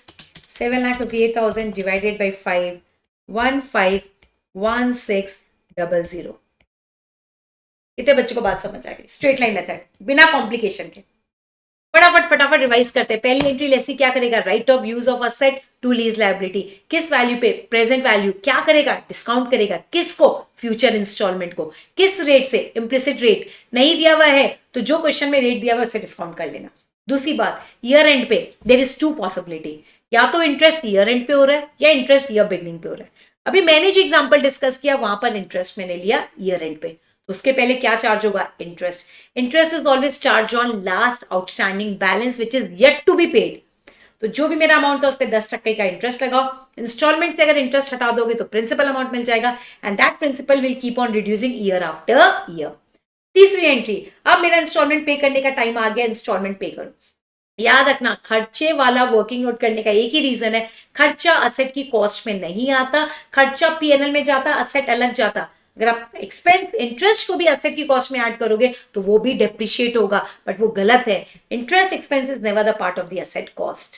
7,58,000 divided by 5, 151600। कितने बच्चों को बात समझ आ गई? स्ट्रेट लाइन मेथड बिना कॉम्प्लिकेशन के। फटाफट रिवाइज करते हैं। पहली एंट्री लेसी क्या करेगा? Right of use of asset to lease liability. किस वैल्यू पे? Present value. क्या करेगा? डिस्काउंट करेगा। किसको? फ्यूचर इंस्टॉलमेंट को। किस रेट से? Implicit rate. नहीं दिया हुआ है तो जो क्वेश्चन में रेट दिया हुआ है उससे डिस्काउंट कर लेना। दूसरी बात, ईयर एंड पे देयर इज 2 पॉसिबिलिटी, या तो इंटरेस्ट ईयर एंड पे हो रहा है या इंटरेस्ट ईयर बिगनिंग पे हो रहा है। अभी मैंने जो एग्जांपल डिस्कस किया वहां पर इंटरेस्ट मैंने लिया ईयर एंड पे, तो उसके पहले क्या चार्ज होगा? Interest. Interest is always charge on last outstanding balance which is yet to be paid. तो जो भी मेरा अमाउंट था उस पर 10% का इंटरेस्ट लगाओ। इंस्टॉलमेंट से अगर इंटरेस्ट हटा दोगे तो प्रिंसिपल अमाउंट मिल जाएगा, and that principal will keep on reducing year after year. तीसरी एंट्री, अब मेरा इंस्टॉलमेंट पे करने का टाइम आ गया, इंस्टॉलमेंट पे करो। याद रखना, खर्चे वाला वर्किंग नोट करने का एक ही रीजन है, खर्चा असेट की कॉस्ट में नहीं आता, खर्चा पीएनएल में जाता, असेट अलग जाता। अगर आप एक्सपेंस इंटरेस्ट को भी असेट की कॉस्ट में ऐड करोगे तो वो भी डेप्रिशिएट होगा, बट वो गलत है। Interest expense is never the part of the asset cost.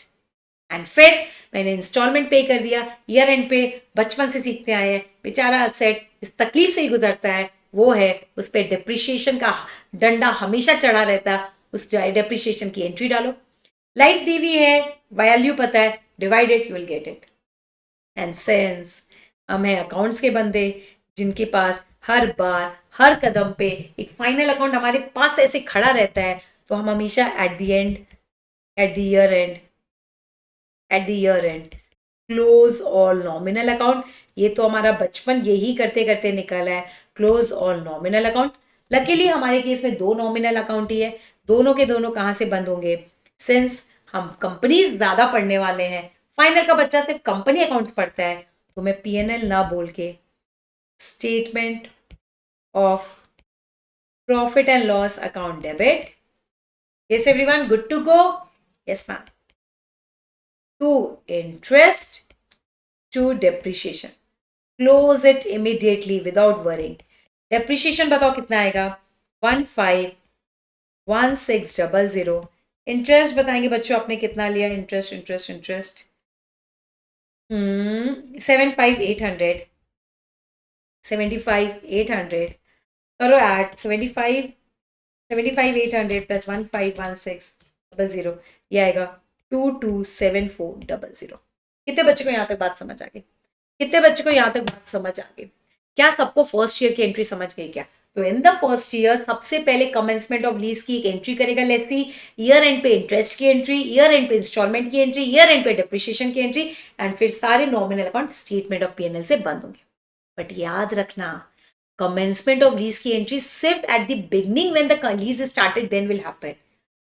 And फिर मैंने इंस्टॉलमेंट पे कर दिया, ईयर एंड पे बचपन से सीखते आए हैं, बेचारा असेट इस तकलीफ से ही गुजरता है, वो है उस पर डेप्रिशिएशन का डंडा हमेशा चढ़ा रहता है, उस डेप्रिशिएशन की एंट्री डालो। लाइफ दी हुई है, वैल्यू पता है, divide it, you will get it. And since हम हैं अकाउंट्स के बंदे जिनके पास हर बार हर कदम पे एक फाइनल अकाउंट हमारे पास ऐसे खड़ा रहता है, तो हम हमेशा eight the and, eight the year and close all nominal account. ये तो हमारा बचपन यही करते करते निकला है, close all nominal account. Luckily हमारे केस में 2 नॉमिनल अकाउंट ही है, दोनों के दोनों कहां से बंद होंगे? सिंस हम कंपनीज ज्यादा पढ़ने वाले हैं, फाइनल का बच्चा सिर्फ कंपनी अकाउंट्स पढ़ता है, तो मैं पीएनएल ना बोल के statement of profit and loss account debit. Yes everyone, good to go? Yes ma'am. To interest to depreciation, close it immediately without worrying. Depreciation बताओ कितना आएगा? 151600। इंटरेस्ट बताएंगे बच्चों आपने कितना लिया? इंटरेस्ट 75,800, 75,800 करो ऐड। 75,800 प्लस 151600, ये आएगा 227400। कितने बच्चों को यहां तक बात समझ आ गई? कितने बच्चों को यहां तक बात समझ आ गई? क्या सबको फर्स्ट ईयर की एंट्री समझ गई क्या? तो इन द फर्स्ट ईयर सबसे पहले कमेंसमेंट ऑफ लीज की एक एंट्री करेगा लेसी, ईयर एंड पे इंटरेस्ट की एंट्री, ईयर एंड पे इंस्टॉलमेंट की एंट्री, ईयर एंड पे डेप्रिशिएशन की एंट्री, एंड फिर सारे nominal account statement of PNL से बंद होंगे। बट याद रखना, कमेंसमेंट ऑफ लीज की एंट्री सिर्फ at the beginning when the lease started then will happen.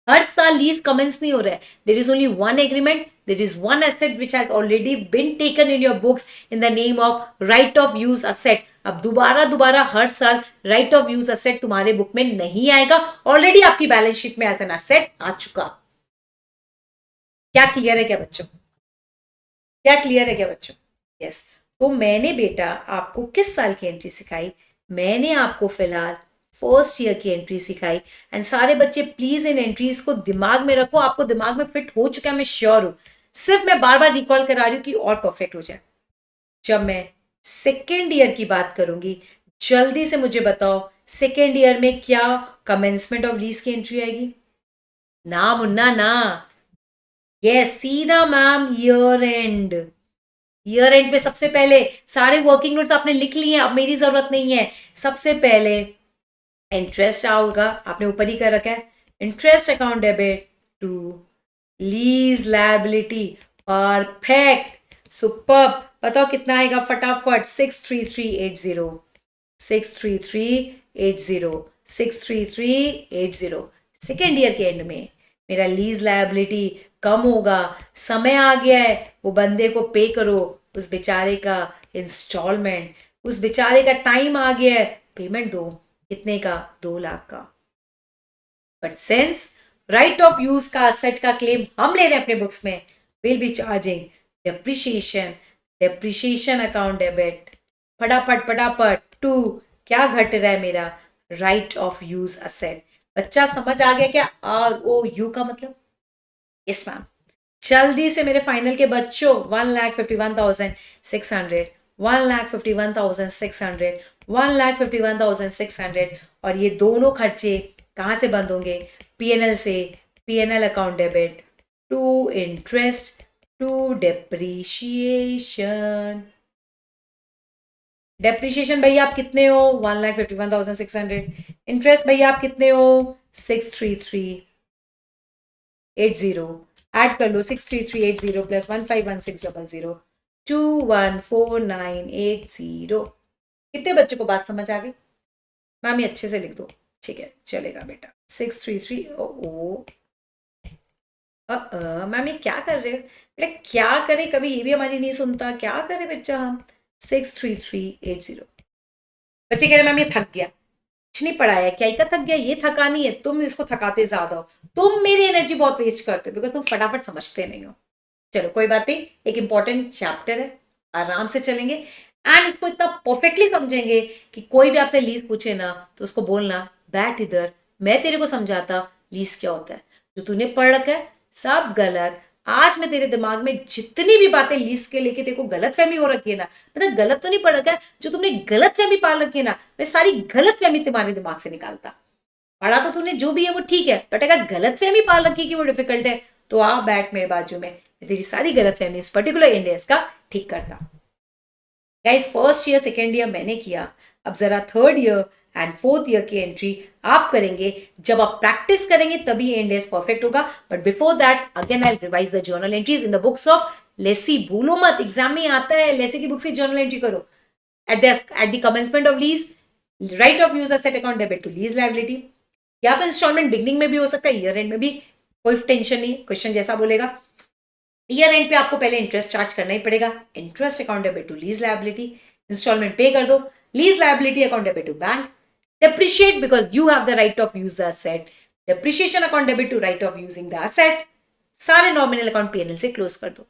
हर साल लीज कमेंस नहीं हो रहा है, there is only one agreement, there is one asset which has already been taken in your books in the name of right of use asset. अब दोबारा हर साल राइट ऑफ यूज असेट तुम्हारे book में नहीं आएगा, ऑलरेडी आपकी balance sheet में एज एन असेट आ चुका। क्या क्लियर है क्या बच्चों? क्या क्लियर है क्या बच्चों? यस। तो मैंने बेटा आपको किस साल की एंट्री सिखाई? मैंने आपको फिलहाल फर्स्ट ईयर की एंट्री सिखाई। एंड सारे बच्चे प्लीज इन एंट्रीज को दिमाग में रखो, आपको दिमाग में फिट हो चुका है, मैं श्योर हूं। सिर्फ मैं बार बार रिकॉल करा रही हूं कि और परफेक्ट हो जाए। जब मैं सेकेंड ईयर की बात करूंगी, जल्दी से मुझे बताओ सेकेंड ईयर में क्या कमेंसमेंट ऑफ लीज की एंट्री आएगी? ना मुन्ना ना, यस सीधा ma'am year and. Year end पे सबसे पहले सारे वर्किंग नोट्स आपने लिख लिए, अब मेरी जरूरत नहीं है। सबसे पहले इंटरेस्ट आओगा, आपने ऊपर ही कर रखा है, interest account debit to lease liability. Perfect. Super. बताओ कितना आएगा फटाफट। 63380, 63380, 63380। सेकेंड ईयर के एंड में मेरा लीज लायबिलिटी कम होगा। समय आ गया है, वो बंदे को पे करो, उस बेचारे का इंस्टॉलमेंट, उस बेचारे का टाइम आ गया है, पेमेंट दो। कितने का? 2 लाख का। But since right of use का असेट का क्लेम हम ले रहे हैं अपने बुक्स में, will be charging depreciation, depreciation account debit. फटाफट फटाफट टू। क्या घट रहा है मेरा? Right of use asset. बच्चा समझ आ गया क्या? ROU का मतलब? Yes ma'am. जल्दी से मेरे फाइनल के बच्चों, 1,51,600, 1,51,600, 1,51,600। और ये दोनों खर्चे कहाँ से बंद होंगे? PNL से। PNL account debit to interest to depreciation. Depreciation भैया आप कितने हो? 1,51,600। इंटरेस्ट भैया आप कितने हो? 63380। ऐड कर लो 63380 प्लस 151,600, 214980। कितने बच्चों को बात समझ आ गई? मैम ये अच्छे से लिख दो। ठीक है चलेगा बेटा। 633। ओ मैम ये क्या कर रहे हो बेटा? क्या करें, कभी ये भी हमारी नहीं सुनता। क्या करें बच्चा हम? 63380। बच्चे कह रहे मैम ये थक गया। कुछ नहीं पढ़ाया, क्या का थक गया? ये थका नहीं है, तुम इसको थकाते ज्यादा हो। तुम मेरी एनर्जी बहुत वेस्ट करते हो बिकॉज तुम फटाफट समझते नहीं हो। चलो कोई बात नहीं, एक इंपॉर्टेंट चैप्टर है, आराम से चलेंगे एंड इसको इतना परफेक्टली समझेंगे कि कोई भी आपसे लीज पूछे ना तो उसको बोलना बैठ इधर, मैं तेरे को समझाता लीज क्या होता है। जो तूने पढ़ रखा है सब गलत। आज मैं तेरे दिमाग में जितनी भी बातें लीज के लेके तेरे को गलत फहमी हो रखी है ना, मतलब गलत तो नहीं पढ़ रखा है, जो तुमने गलत फहमी पाल रखी है ना, मैं सारी गलत फहमी तुम्हारे दिमाग से निकालता। पढ़ा तो तूने जो भी है वो ठीक है, बट अगर गलत फहमी पाल रखी कि वो डिफिकल्ट है तो आ बैठ मेरे बाजू में, तेरी सारी गलत फहमी इस पर्टिकुलर इंडेक्स का ठीक करता। Guys first year second year मैंने किया, अब जरा third year and fourth year की एंट्री आप करेंगे। जब आप प्रैक्टिस करेंगे तभी इंडेक्स परफेक्ट होगा। But before that again I revise the journal entries in the books of Lesi. भूलो मत, एग्जाम में आता है लेसी की बुक से जर्नल एंट्री करो। At the commencement of lease, right of use asset account debit to lease liability. या तो इंस्टॉलमेंट बिगनिंग में भी हो सकता है, ईयर एंड में भी, कोई टेंशन नहीं, क्वेश्चन जैसा बोलेगा। ईयर एंड पे आपको पहले इंटरेस्ट चार्ज करना ही पड़ेगा। Interest account debit to lease liability, installment pay कर दो, lease liability account debit to bank, depreciate because you have the right of use the asset, depreciation account debit to right of using the asset। सारे nominal account PNL से close कर दो।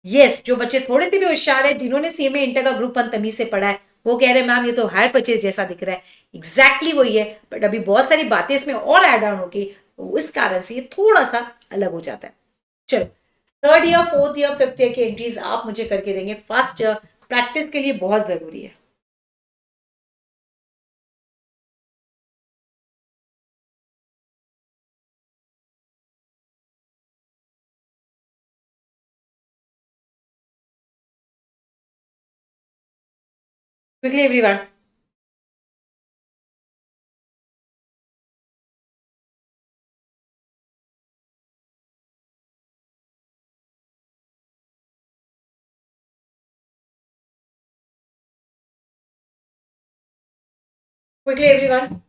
Yes जो बच्चे थोड़े से भी होशियार है, जिन्होंने सीएमए इंटर का ग्रुप 1 तमीज से पढ़ा है, वो कह रहे हैं मैम ये तो हायर परचेज जैसा दिख रहा है। एग्जैक्टली वही है, बट अभी बहुत सारी बातें इसमें और एड ऑन होगी, तो इस कारण से ये थोड़ा सा अलग हो जाता है। चलो third year fourth year fifth year की एंट्रीज आप मुझे करके देंगे फर्स्ट ईयर, प्रैक्टिस के लिए बहुत जरूरी है। Quickly everyone. Quickly everyone.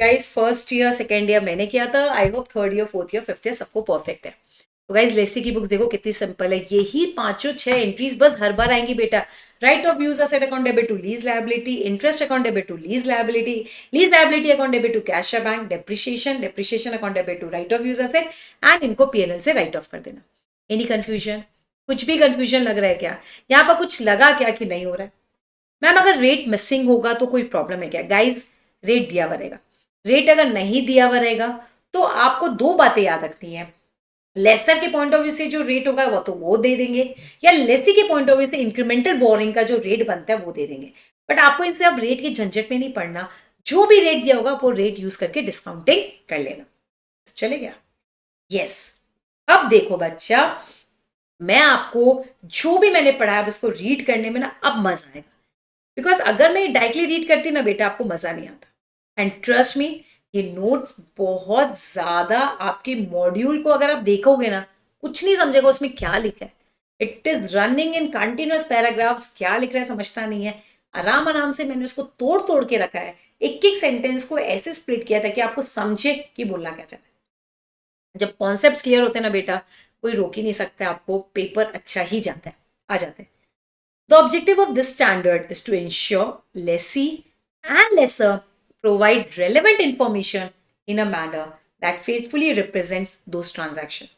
Guys first year second year मैंने किया था, I hope third year fourth year fifth year सबको परफेक्ट है। तो गाइज लेसी की बुक्स देखो कितनी सिंपल है, यही पांचों छह एंट्रीज बस हर बार आएंगी बेटा। Right of use asset account debit to lease liability, interest account debit to lease liability account debit to cash या bank, depreciation account debit to right of use asset, and इनको पीएनएल से write off कर देना। Any confusion? कुछ भी confusion लग रहा है क्या? यहाँ पर कुछ लगा क्या कि नहीं हो रहा है? मैम अगर रेट मिसिंग होगा तो कोई प्रॉब्लम है क्या? गाइज रेट दिया हुआ रहेगा। रेट अगर नहीं दिया हुआ रहेगा तो आपको दो बातें याद रखनी है। लेसर के पॉइंट ऑफ व्यू से जो रेट होगा वो तो वो दे देंगे, या लेसी के पॉइंट ऑफ व्यू से इंक्रीमेंटल बोरिंग का जो रेट बनता है वो दे देंगे। बट आपको इनसे अब रेट के झंझट में नहीं पड़ना, जो भी रेट दिया होगा वो रेट यूज करके डिस्काउंटिंग कर लेना। चले गया? यस। अब देखो बच्चा, मैं आपको जो भी मैंने पढ़ा है उसको रीड करने में ना अब मजा आएगा, बिकॉज अगर मैं डायरेक्टली रीड करती ना बेटा आपको मजा नहीं आता। एंड ट्रस्ट मी, ये नोट्स बहुत ज्यादा आपके मॉड्यूल को अगर आप देखोगे ना कुछ नहीं समझेगा उसमें क्या लिखा है। It is running in continuous paragraphs, क्या लिख रहा है समझता नहीं है। आराम आराम से मैंने उसको तोड़ तोड़ के रखा है, एक एक सेंटेंस को ऐसे स्प्लिट किया था कि आपको समझे कि बोलना क्या चाह रहा है। जब कॉन्सेप्ट क्लियर होते हैं ना बेटा, कोई रोक ही नहीं सकता आपको, पेपर अच्छा ही जाता है, आ जाता है। The objective of this standard is to ensure lessee and lessor provide relevant information in a manner that faithfully represents those transactions.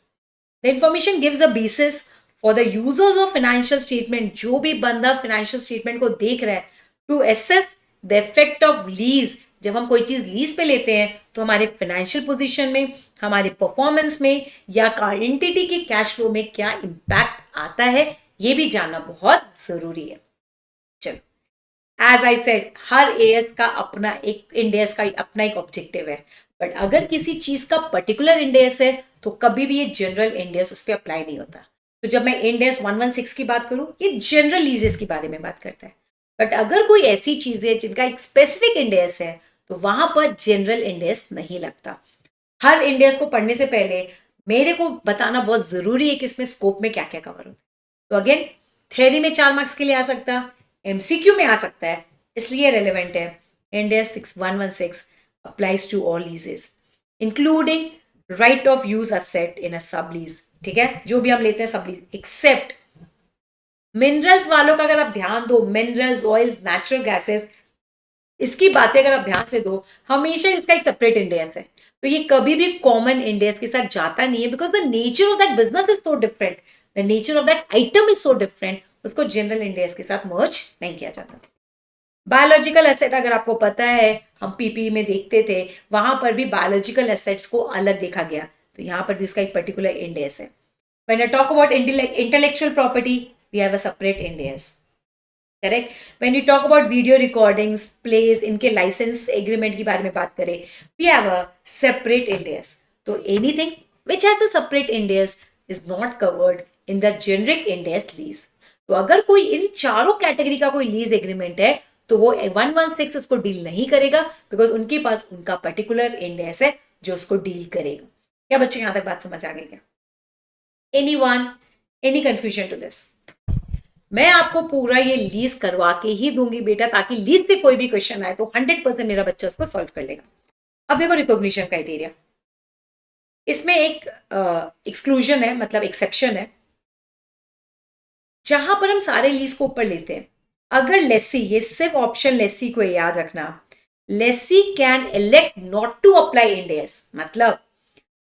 The information gives a basis for the users of financial statement, जो भी बंदा financial statement को देख रहा है, to assess the effect of lease। जब हम कोई चीज लीज पे लेते हैं तो हमारे फाइनेंशियल पोजीशन में, हमारे परफॉर्मेंस में, या एंटिटी के कैश फ्लो में क्या इंपैक्ट आता है, ये भी जानना बहुत जरूरी है। चलो, एज आई सेड, हर एएस का अपना एक, इंडेस का अपना एक ऑब्जेक्टिव है। बट अगर किसी चीज का पर्टिकुलर इंडेस है तो कभी भी ये जनरल इंडेस उस पर अप्लाई नहीं होता। तो जब मैं इंडेस 116 की बात करूं, ये जनरल लीजेस के बारे में बात करता है। बट अगर कोई ऐसी चीज है जिनका एक स्पेसिफिक इंडेस है तो वहां पर जनरल इंडेस नहीं लगता। हर इंडेस को पढ़ने से पहले मेरे को बताना बहुत जरूरी है कि इसमें स्कोप में क्या क्या कवर होता है। तो अगेन, थ्योरी में 4 मार्क्स के लिए आ सकता, एमसीक्यू में आ सकता है, इसलिए रेलेवेंट है। Ind AS 116 applies to all leases including right of use asset in a sub lease. ठीक है, जो भी हम लेते हैं सब लीज, एक्सेप्ट मिनरल्स वालों का अगर आप ध्यान दो, मिनरल्स, ऑयल्स, नेचुरल गैसेस, इसकी बातें अगर आप ध्यान से दो, हमेशा इसका एक सेपरेट इंडेस है। तो ये कभी भी कॉमन इंडेस के साथ जाता नहीं है, because the nature of that business is so different, the nature of that item is so different, उसको जनरल इंडेस के साथ मर्ज नहीं किया जाता। बायोलॉजिकल एसेट अगर आपको पता है, हम पीपी में देखते थे, वहां पर भी बायोलॉजिकल एसेट्स को अलग देखा गया, तो यहां पर भी उसका एक पर्टिकुलर इंडेस है। When I talk about intellectual property, we have a separate Ind AS. Correct? When you talk about video recordings, plays, इनके लाइसेंस एग्रीमेंट के बारे में बात करें, we have a separate Ind AS. तो anything which has the separate Ind AS is not covered in the generic Ind AS lease. तो अगर कोई इन चारों कैटेगरी का कोई लीज एग्रीमेंट है तो वो 116 उसको डील नहीं करेगा, बिकॉज उनके पास उनका पर्टिकुलर इंडेस है जो उसको डील करेगा। क्या बच्चों यहां तक बात समझ आ गई क्या? Anyone, any confusion to this? मैं आपको पूरा ये लीज करवा के ही दूंगी बेटा, ताकि लीज से कोई भी क्वेश्चन आए तो 100% मेरा बच्चा उसको सॉल्व कर लेगा। अब देखो रिकॉग्निशन क्राइटेरिया, इसमें एक एक्सक्लूजन है, मतलब एक्सेप्शन है, जहां पर हम सारे लीज को ऊपर लेते हैं। अगर लेसी, ये सिर्फ ऑप्शन लेसी को याद रखना, lessee can elect not to apply Ind AS, मतलब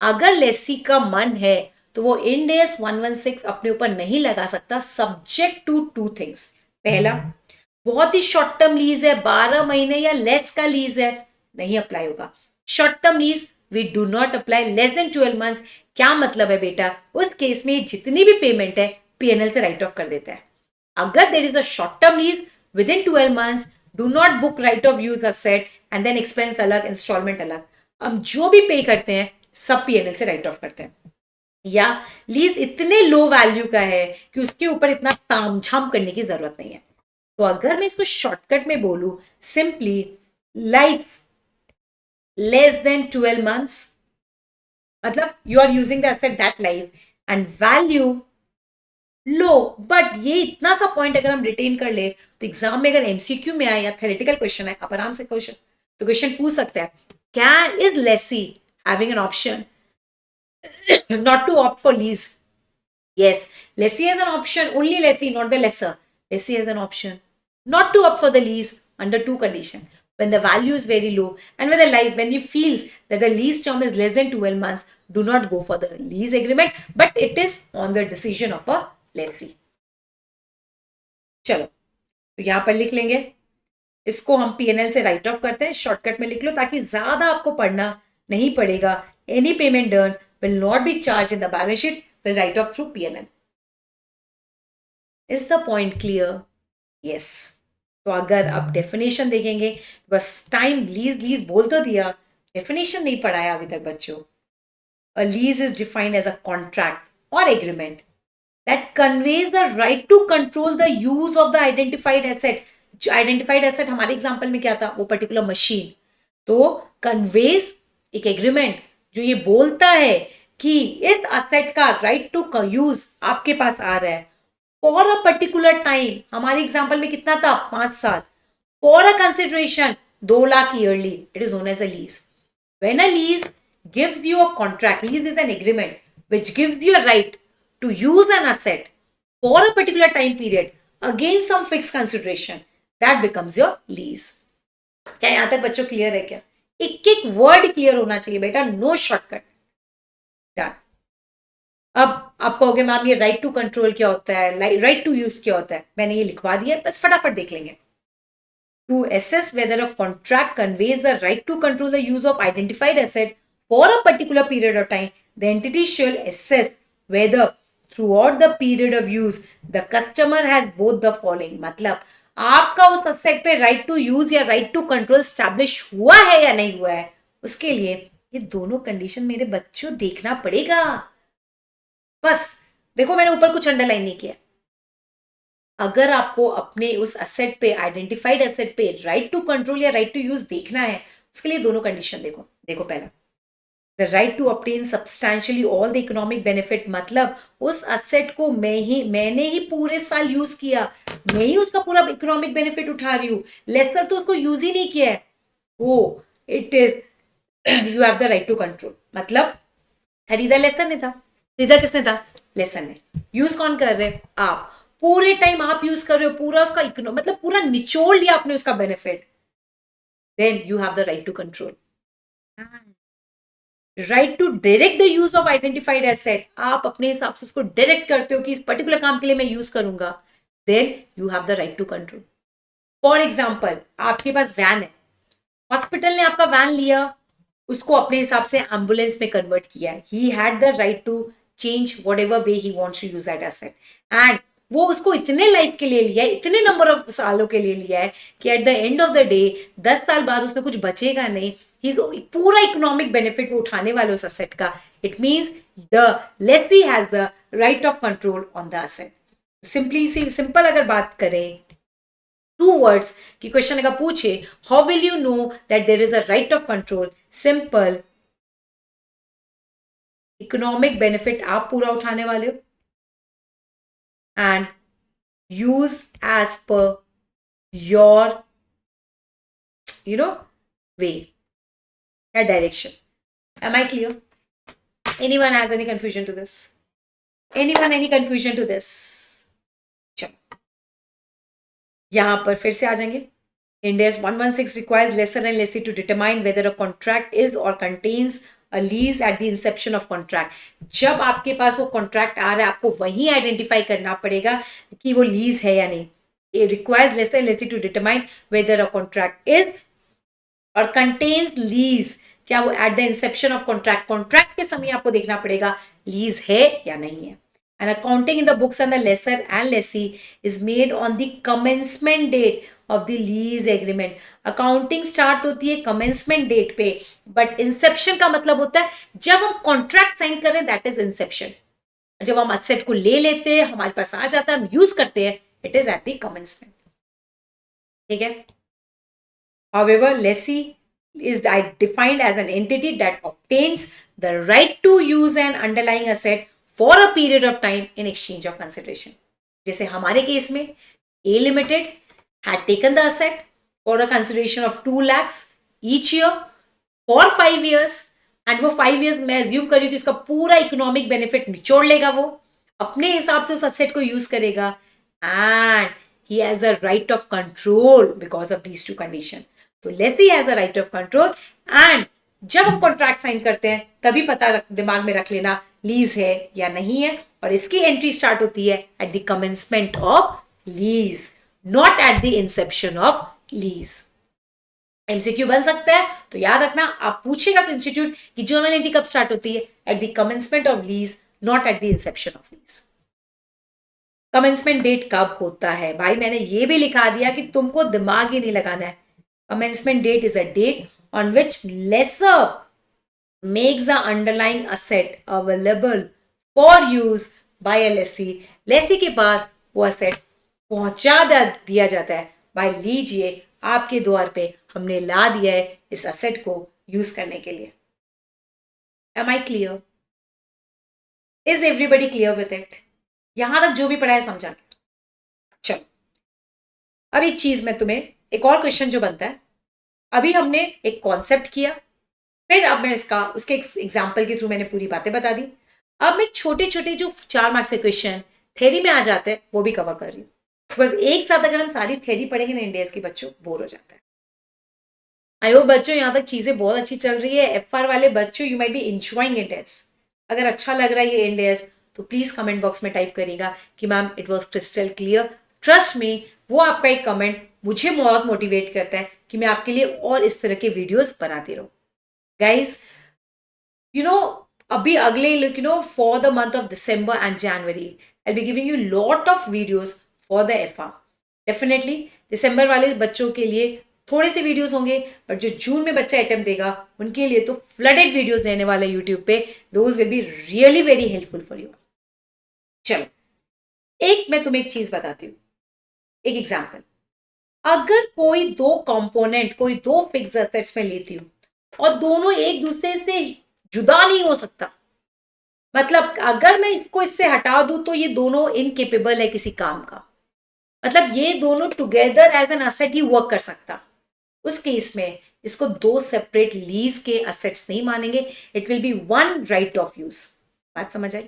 अगर लेसी का मन है तो वो इंडेस 116 अपने ऊपर नहीं लगा सकता, सब्जेक्ट टू टू थिंग्स। पहला, बहुत ही शॉर्ट टर्म लीज है, 12 महीने या लेस का लीज है, नहीं अप्लाई होगा। Short term lease we do not apply, less than 12 months. क्या मतलब है बेटा? उस केस में जितनी भी पेमेंट है पीएनएल से राइट ऑफ कर देता है। अगर there is a short term lease within 12 months, do not book right of use asset and then expense अलग, इंस्टॉलमेंट अलग। हम जो भी पे करते हैं सब पीएनएल से राइट ऑफ करते हैं। या लीज इतने लो वैल्यू का है कि उसके ऊपर इतना तामझाम करने की जरूरत नहीं है। तो अगर मैं इसको शॉर्टकट में बोलूं, simply life less than 12 months, मतलब you are using the asset that life, and value low. But ये इतना सा पॉइंट अगर हम रिटेन कर ले तो एग्जाम में अगर एमसीक्यू में आए या थेरेटिकल क्वेश्चन है, आप आराम से क्वेश्चन पूछ सकते हैं, Can is lessee having an option not to opt for lease? Yes, lessee has an option, only lessee, not the lessor. Lessee has an option not to opt for the lease under two conditions. When the value is very low and when he feels that the lease term is less than 12 months, do not go for the lease agreement, but it is on the decision of a lessee. चलो तो यहां पर लिख लेंगे, इसको हम PNL से write of करते हैं, शॉर्टकट में लिख लो ताकि ज्यादा आपको पढ़ना नहीं पड़ेगा. Any payment done will not be charge in the balance sheet, will write of through PNL. Is the point clear? Yes. तो अगर आप डेफिनेशन देखेंगे, बस टाइम लीज लीज बोल तो दिया, डेफिनेशन नहीं पढ़ाया अभी तक बच्चों. A lease is defined as a contract और agreement that conveys the right to control the use of the identified asset. जो आइडेंटिफाइड एसेट हमारे एग्जांपल में क्या था, वो पर्टिकुलर मशीन. तो कन्वेज एक एग्रीमेंट जो ये बोलता है कि इस एसेट का राइट टू यूज आपके पास आ रहा है फॉर अ पर्टिकुलर टाइम. हमारे एग्जांपल में कितना था, 5 साल. For a consideration 2 lakh yearly. It is known as a lease. When a lease gives you a contract, lease is an agreement which gives you a right to use an asset for a particular time period against some fixed consideration, that becomes your lease. क्या यहां तक बच्चों clear है? क्या एक एक word clear होना चाहिए बेटा, नो शॉर्टकट. डन. अब आप कहोगे मैम ये राइट टू कंट्रोल क्या होता है, राइट टू यूज क्या होता है? मैंने ये लिखवा दिया, बस फटाफट देख लेंगे. To assess whether a contract conveys the right to control the use of identified asset for a particular period of time, the entity shall assess whether throughout the period of use the customer has both the following. मतलब आपका उस asset पे right to use या right to control establish हुआ है या नहीं हुआ है, उसके लिए ये दोनों कंडीशन मेरे बच्चों देखना पड़ेगा. बस देखो मैंने ऊपर कुछ अंडरलाइन नहीं किया. अगर आपको अपने उस एसेट पे, आइडेंटिफाइड एसेट पे राइट टू कंट्रोल या राइट टू यूज देखना है, उसके लिए दोनों कंडीशन देखो. देखो पहला, the right to obtain substantially all the economic benefit. मतलब उस एसेट को मैंने ही पूरे साल यूज किया, मैं ही उसका पूरा इकोनॉमिक बेनिफिट उठा रही हूं, लेसर तो उसको यूज ही नहीं किया है, वो it is you have the right to control. मतलब खरीदा लेसर ने था, खरीदा किसने था, लेसर ने. यूज कौन कर रहे, आप. पूरे टाइम आप यूज कर रहे हो, पूरा उसका मतलब पूरा निचोड़ लिया आपने उसका benefit, then you have the right to control. Right to direct the use of identified asset. आप अपने हिसाब से उसको डायरेक्ट करते हो कि इस पर्टिकुलर काम के लिए मैं यूज करूंगा, then you have the right to control. For example आपके पास वैन है, हॉस्पिटल ने आपका वैन लिया, उसको अपने हिसाब से एम्बुलेंस में कन्वर्ट किया. He had the right to change whatever way he wants to use that asset, and वो उसको इतने लाइफ के लिए लिया है, इतने नंबर ऑफ सालों के लिए लिया है कि eight the end of the day 10 साल बाद उसमें कुछ बचेगा नहीं. पूरा इकोनॉमिक बेनिफिट वो उठाने वाले उस असेट का. It means the lessee has the right of control on the asset. Simple अगर बात करें, 2 words कि क्वेश्चन अगर पूछे, how will you know that there is a right of control? Simple, economic benefit आप पूरा उठाने वाले हो and use as per your way या direction. Am I clear? Anyone has any confusion to this? Any confusion to this? चलो यहां पर फिर से आ जाएंगे. Ind AS 116 requires lessor and lessee to determine whether a contract is or contains a lease at the inception of contract. जब आपके पास वो contract आ रहा है, आपको वही आइडेंटिफाई करना पड़ेगा कि वो लीज है या नहीं. It requires lessor and lessee to determine whether a contract is or contains lease. क्या वो eight the inception of contract के समय आपको देखना पड़ेगा लीज है या नहीं है. And accounting in the books and the lessor and lessee is made on the commencement date of the lease agreement. Accounting start होती है commencement date पे, but inception का मतलब होता है जब हम contract sign कर रहे हैं, that is inception. जब हम asset को ले लेते हैं, हमारे पास आ जाता है, हम यूज करते हैं, it is at the commencement. ठीक है. However, lessee is defined as an entity that obtains the right to use an underlying asset for a period of time in exchange of consideration. जैसे हमारे case में A Limited had taken the asset for a consideration of 2 lakhs each year for 5 years, and वो 5 years मैं assume कर रही हूँ कि इसका पूरा इकोनॉमिक बेनिफिट निचोड़ लेगा, वो अपने हिसाब से उस असेट को यूज करेगा, and he has a right of control because of these two condition. तो Lesi has a right of control, and जब हम कॉन्ट्रैक्ट साइन करते हैं तभी पता दिमाग में रख लेना लीज है या नहीं है, और इसकी एंट्री स्टार्ट होती है at the commencement of lease, not at the inception of lease. MCQ बन सकता है, तो याद रखना, आप पूछेगा इंस्टीट्यूट की जर्नल एंट्री कब स्टार्ट होती है, at the commencement of lease, not at the inception of lease. Commencement date कब होता है भाई, मैंने ये भी लिखा दिया कि तुमको दिमाग ही नहीं लगाना है। Commencement date is a date on which lessor makes a underlying asset available for use by a lessee. Lessee के पास वो असेट पहुंचा दिया जाता है, भाई लीजिए आपके द्वार पे हमने ला दिया है इस असेट को यूज करने के लिए। Am I clear? Is everybody clear with it? यहां तक जो भी पढ़ा है समझा के चलो। अब एक चीज में तुम्हें, एक और क्वेश्चन जो बनता है, अभी हमने एक कॉन्सेप्ट किया, फिर अब मैं इसका उसके एग्जाम्पल के थ्रू मैंने पूरी बातें बता दी। अब मैं छोटे छोटे जो 4 मार्क्स के क्वेश्चन थ्योरी में आ जाते हैं वो भी कवर कर रही हूँ, बिकॉज एक साथ अगर हम सारी थ्योरी पढ़ेंगे ना इंडियस के बच्चों बोर हो जाता है। आई होप बच्चों यहाँ तक चीजें बहुत अच्छी चल रही है। एफआर वाले बच्चों you might be enjoying Indians. अगर अच्छा लग रहा है ये इंडियस तो प्लीज कमेंट बॉक्स में टाइप करिएगा कि ma'am it was crystal clear. Trust me, वो आपका एक कमेंट मुझे बहुत मोटिवेट करता है कि मैं आपके लिए और इस तरह के वीडियोस बनाती रहूं। गाइज यू नो, अभी अगले for the month of December and January I be giving you lot of videos for the FR. Definitely दिसंबर वाले बच्चों के लिए थोड़े से वीडियोस होंगे, बट जो जून में बच्चा अटेम्प्ट देगा उनके लिए तो फ्लडेड वीडियोस देने वाले यूट्यूब पे, those will be really very helpful for you. चलो एक मैं तुम्हें एक चीज बताती हूँ, एक एग्जांपल। अगर कोई दो कंपोनेंट, कोई दो फिक्स एसेट्स में लेती हूँ और दोनों एक दूसरे से जुदा नहीं हो सकता, मतलब अगर मैं इसको इससे हटा दूं तो ये दोनों इनकेपेबल है किसी काम का, मतलब ये दोनों टुगेदर एज एन असेट ही वर्क कर सकता, उस केस में इसको दो सेपरेट लीज के असेट्स नहीं मानेंगे, it will be one right of use. बात समझ आई?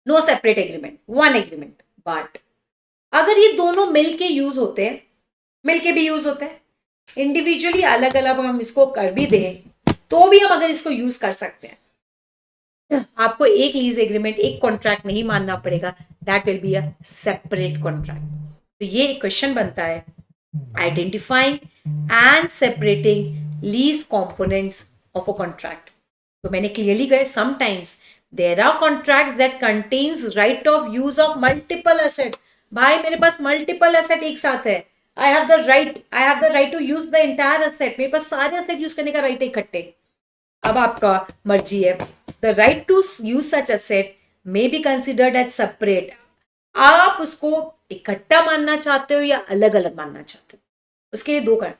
No separate agreement, one agreement. But अगर ये दोनों मिलके यूज होते हैं, मिलके भी यूज होते हैं, इंडिविजुअली अलग अलग हम इसको कर भी दें तो भी हम अगर इसको यूज कर सकते हैं, आपको एक लीज एग्रीमेंट, एक कॉन्ट्रैक्ट नहीं मानना पड़ेगा, that will be a separate contract. तो ये एक क्वेश्चन बनता है, identifying and separating lease components of a contract. तो मैंने क्लियरली कहा, sometimes there are contracts that contains right of use of multiple asset. भाई मेरे पास मल्टीपल एसेट एक साथ है, I have the right to use the entire asset, मेरे पास सारे एसेट यूज करने का राइट है इकट्ठे। अब आपका मर्जी है, the right to use such asset may be considered as separate. आप उसको इकट्ठा मानना चाहते हो या अलग अलग मानना चाहते हो, उसके लिए दो कर,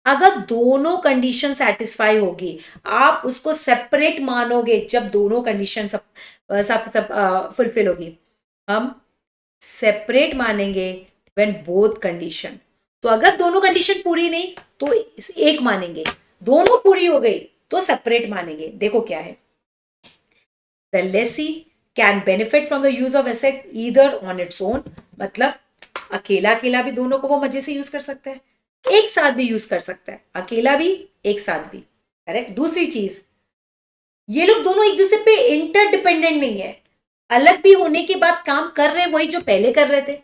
अगर दोनों कंडीशन सेटिस्फाई होगी आप उसको सेपरेट मानोगे जब दोनों कंडीशन सब फुलफिल होगी। हम सेपरेट मानेंगे व्हेन बोथ कंडीशन। तो अगर दोनों कंडीशन पूरी नहीं तो एक मानेंगे, दोनों पूरी हो गई तो सेपरेट मानेंगे। देखो क्या है, the Lesi can benefit from the use of asset either on its own, मतलब अकेला अकेला भी दोनों को वो मजे से यूज कर सकता है, एक साथ भी यूज कर सकता है, अकेला भी एक साथ भी। करेक्ट। दूसरी चीज, ये लोग दोनों एक दूसरे पे इंटरडिपेंडेंट नहीं है, अलग भी होने के बाद काम कर रहे वही जो पहले कर रहे थे,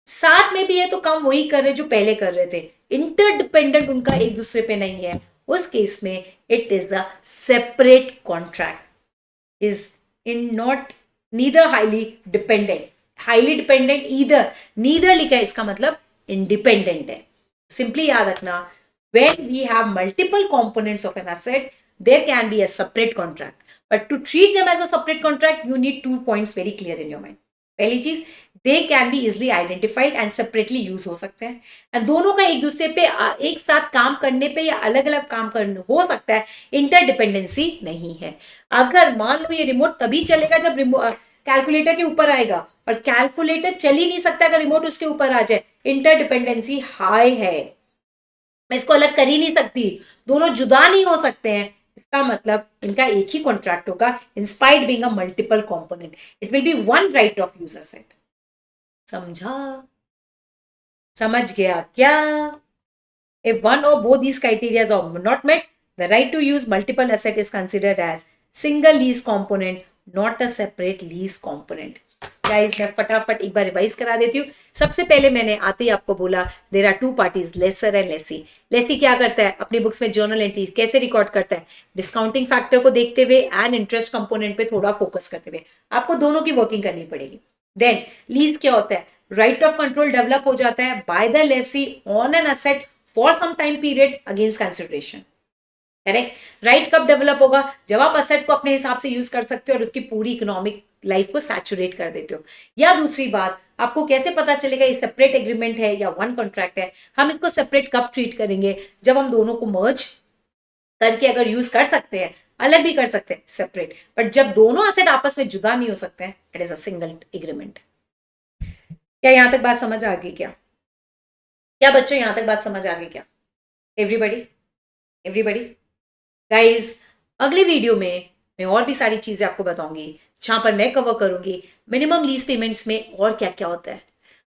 साथ में भी है तो काम वही कर रहे जो पहले कर रहे थे, इंटरडिपेंडेंट उनका एक दूसरे पे नहीं है। उस केस में it is the separate contract, is in not neither highly dependent, highly dependent either, neither लिखा है इसका मतलब इंडिपेंडेंट है। सिंपली याद रखना, when we have multiple components of an asset, there can be a separate contract. But to treat them as a separate contract, you need 2 points very clear in your mind. पहली चीज, they can be easily identified and separately use हो सकते हैं, and दोनों का एक दूसरे पे एक साथ काम करने पे या अलग अलग काम करने हो सकता है, इंटरडिपेंडेंसी नहीं है। अगर मान लो ये रिमोट तभी चलेगा जब कैलकुलेटर के ऊपर आएगा, और कैलकुलेटर चल ही नहीं सकता अगर रिमोट उसके ऊपर आ जाए, इंटरडिपेंडेंसी हाई है, मैं इसको अलग कर ही नहीं सकती, दोनों जुदा नहीं हो सकते हैं, इसका मतलब इनका एक ही कॉन्ट्रैक्ट होगा in spite being a multiple component, it will be one right of use asset. समझा? समझ गया क्या? If one or both these criteria are not met, the right to use multiple asset is considered as single lease component, not a separate lease component. Guys, मैं फटाफट एक बार revise करा देती हूँ। सबसे पहले मैंने आते ही आपको बोला there are two parties, lessor and lessee. Lessee क्या करता है? अपनी बुक्स में जर्नल एंट्री कैसे रिकॉर्ड करता है? डिस्काउंटिंग फैक्टर को देखते हुए एंड इंटरेस्ट कंपोनेंट पे थोड़ा फोकस करते हुए। आपको दोनों की वर्किंग करनी पड़ेगी। देन लीज क्या होता है? राइट ऑफ कंट्रोल डेवलप हो जाता है by the lessee on an asset for some time period against consideration. Correct? Right कब डेवलप होगा? जब आप असेट को अपने हिसाब से यूज कर सकते हो और उसकी पूरी इकोनॉमिक लाइफ को सैचुरेट कर देते हो। या दूसरी बात, आपको कैसे पता चलेगा ये सेपरेट एग्रीमेंट है या वन कॉन्ट्रैक्ट है? हम इसको सेपरेट कब ट्रीट करेंगे? जब हम दोनों को मर्ज करके अगर यूज कर सकते हैं, अलग भी कर सकते हैं सेपरेट, बट जब दोनों असेट आपस में जुदा नहीं हो सकते हैं, it is a single agreement. क्या यहां तक बात समझ आ गई? क्या बच्चों यहां तक बात समझ आ गई क्या? एवरीबडी गाइज, अगले वीडियो में मैं और भी सारी चीजें आपको बताऊंगी जहां पर मैं कवर करूंगी मिनिमम लीज पेमेंट्स में और क्या क्या होता है।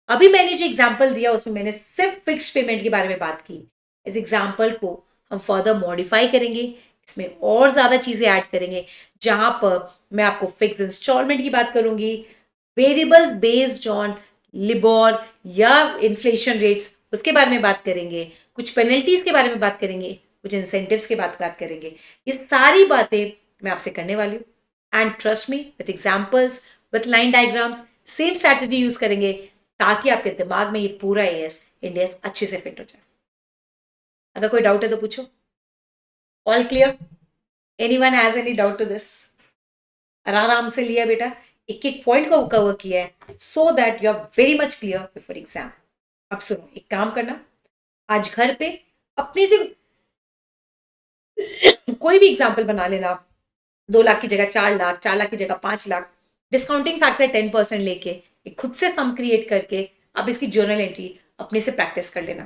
अभी मैंने जो एग्जांपल दिया उसमें मैंने सिर्फ फिक्स्ड पेमेंट के बारे में बात की। इस एग्जांपल को हम फर्दर मॉडिफाई करेंगे, इसमें और ज्यादा चीजें ऐड करेंगे जहां पर मैं आपको फिक्स इंस्टॉलमेंट की बात करूंगी, वेरिएबल्स बेस्ड ऑन लिबोर या इन्फ्लेशन रेट्स उसके बारे में बात करेंगे, कुछ पेनल्टीज के बारे में बात करेंगे, कुछ इंसेंटिव्स की बात करेंगे। ये सारी बातें मैं आपसे करने वाली हूँ and trust me, with examples, with line diagrams, same strategy use करेंगे ताकि आपके दिमाग में ये पूरा एएस इंडिया अच्छे से फिट हो जाए। अगर कोई डाउट है तो पूछो। All clear? Anyone has any doubt to this? आराम से लिया बेटा, एक एक पॉइंट को कवर किया है so that you are very much clear before exam. अब सुनो, एक काम करना, आज घर पे अपने से कोई भी एग्जाम्पल बना लेना। 2 लाख की जगह 4 लाख, 4 लाख की जगह 5 लाख, डिस्काउंटिंग फैक्टर 10% लेके खुद से सम क्रिएट करके आप इसकी जर्नल एंट्री अपने से प्रैक्टिस कर लेना।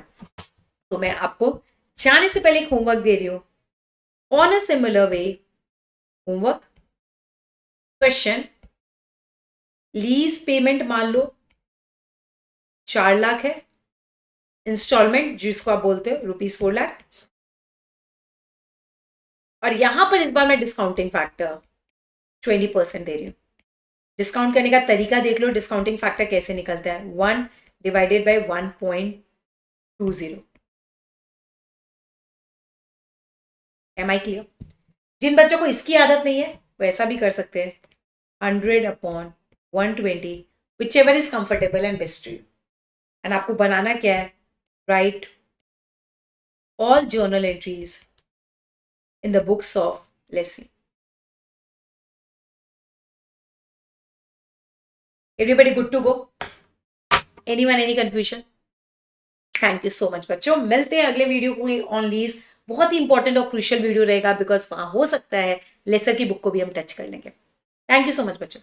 तो मैं आपको जाने से पहले एक होमवर्क दे रही हूं on a similar way. Homework question, lease payment मान लो 4 लाख है, इंस्टॉलमेंट जिसको आप बोलते हो ₹4 लाख, और यहां पर इस बार मैं डिस्काउंटिंग फैक्टर 20% दे रही हूं। डिस्काउंट करने का तरीका देख लो, डिस्काउंटिंग फैक्टर कैसे निकलता है, 1 divided by 1.20। Am I clear? जिन बच्चों को इसकी आदत नहीं है वो ऐसा भी कर सकते हैं, 100/120, whichever is comfortable and best to you. And आपको बनाना क्या है? Write all journal entries in the books of Leslie. Everybody good to go? Anyone any confusion? Thank you so much बच्चों। मिलते हैं अगले वीडियो को ऑन लीज। बहुत ही इंपॉर्टेंट और क्रूशियल वीडियो रहेगा बिकॉज वहां हो सकता है लेसर की बुक को भी हम टच कर लेंगे। थैंक यू सो मच बच्चों।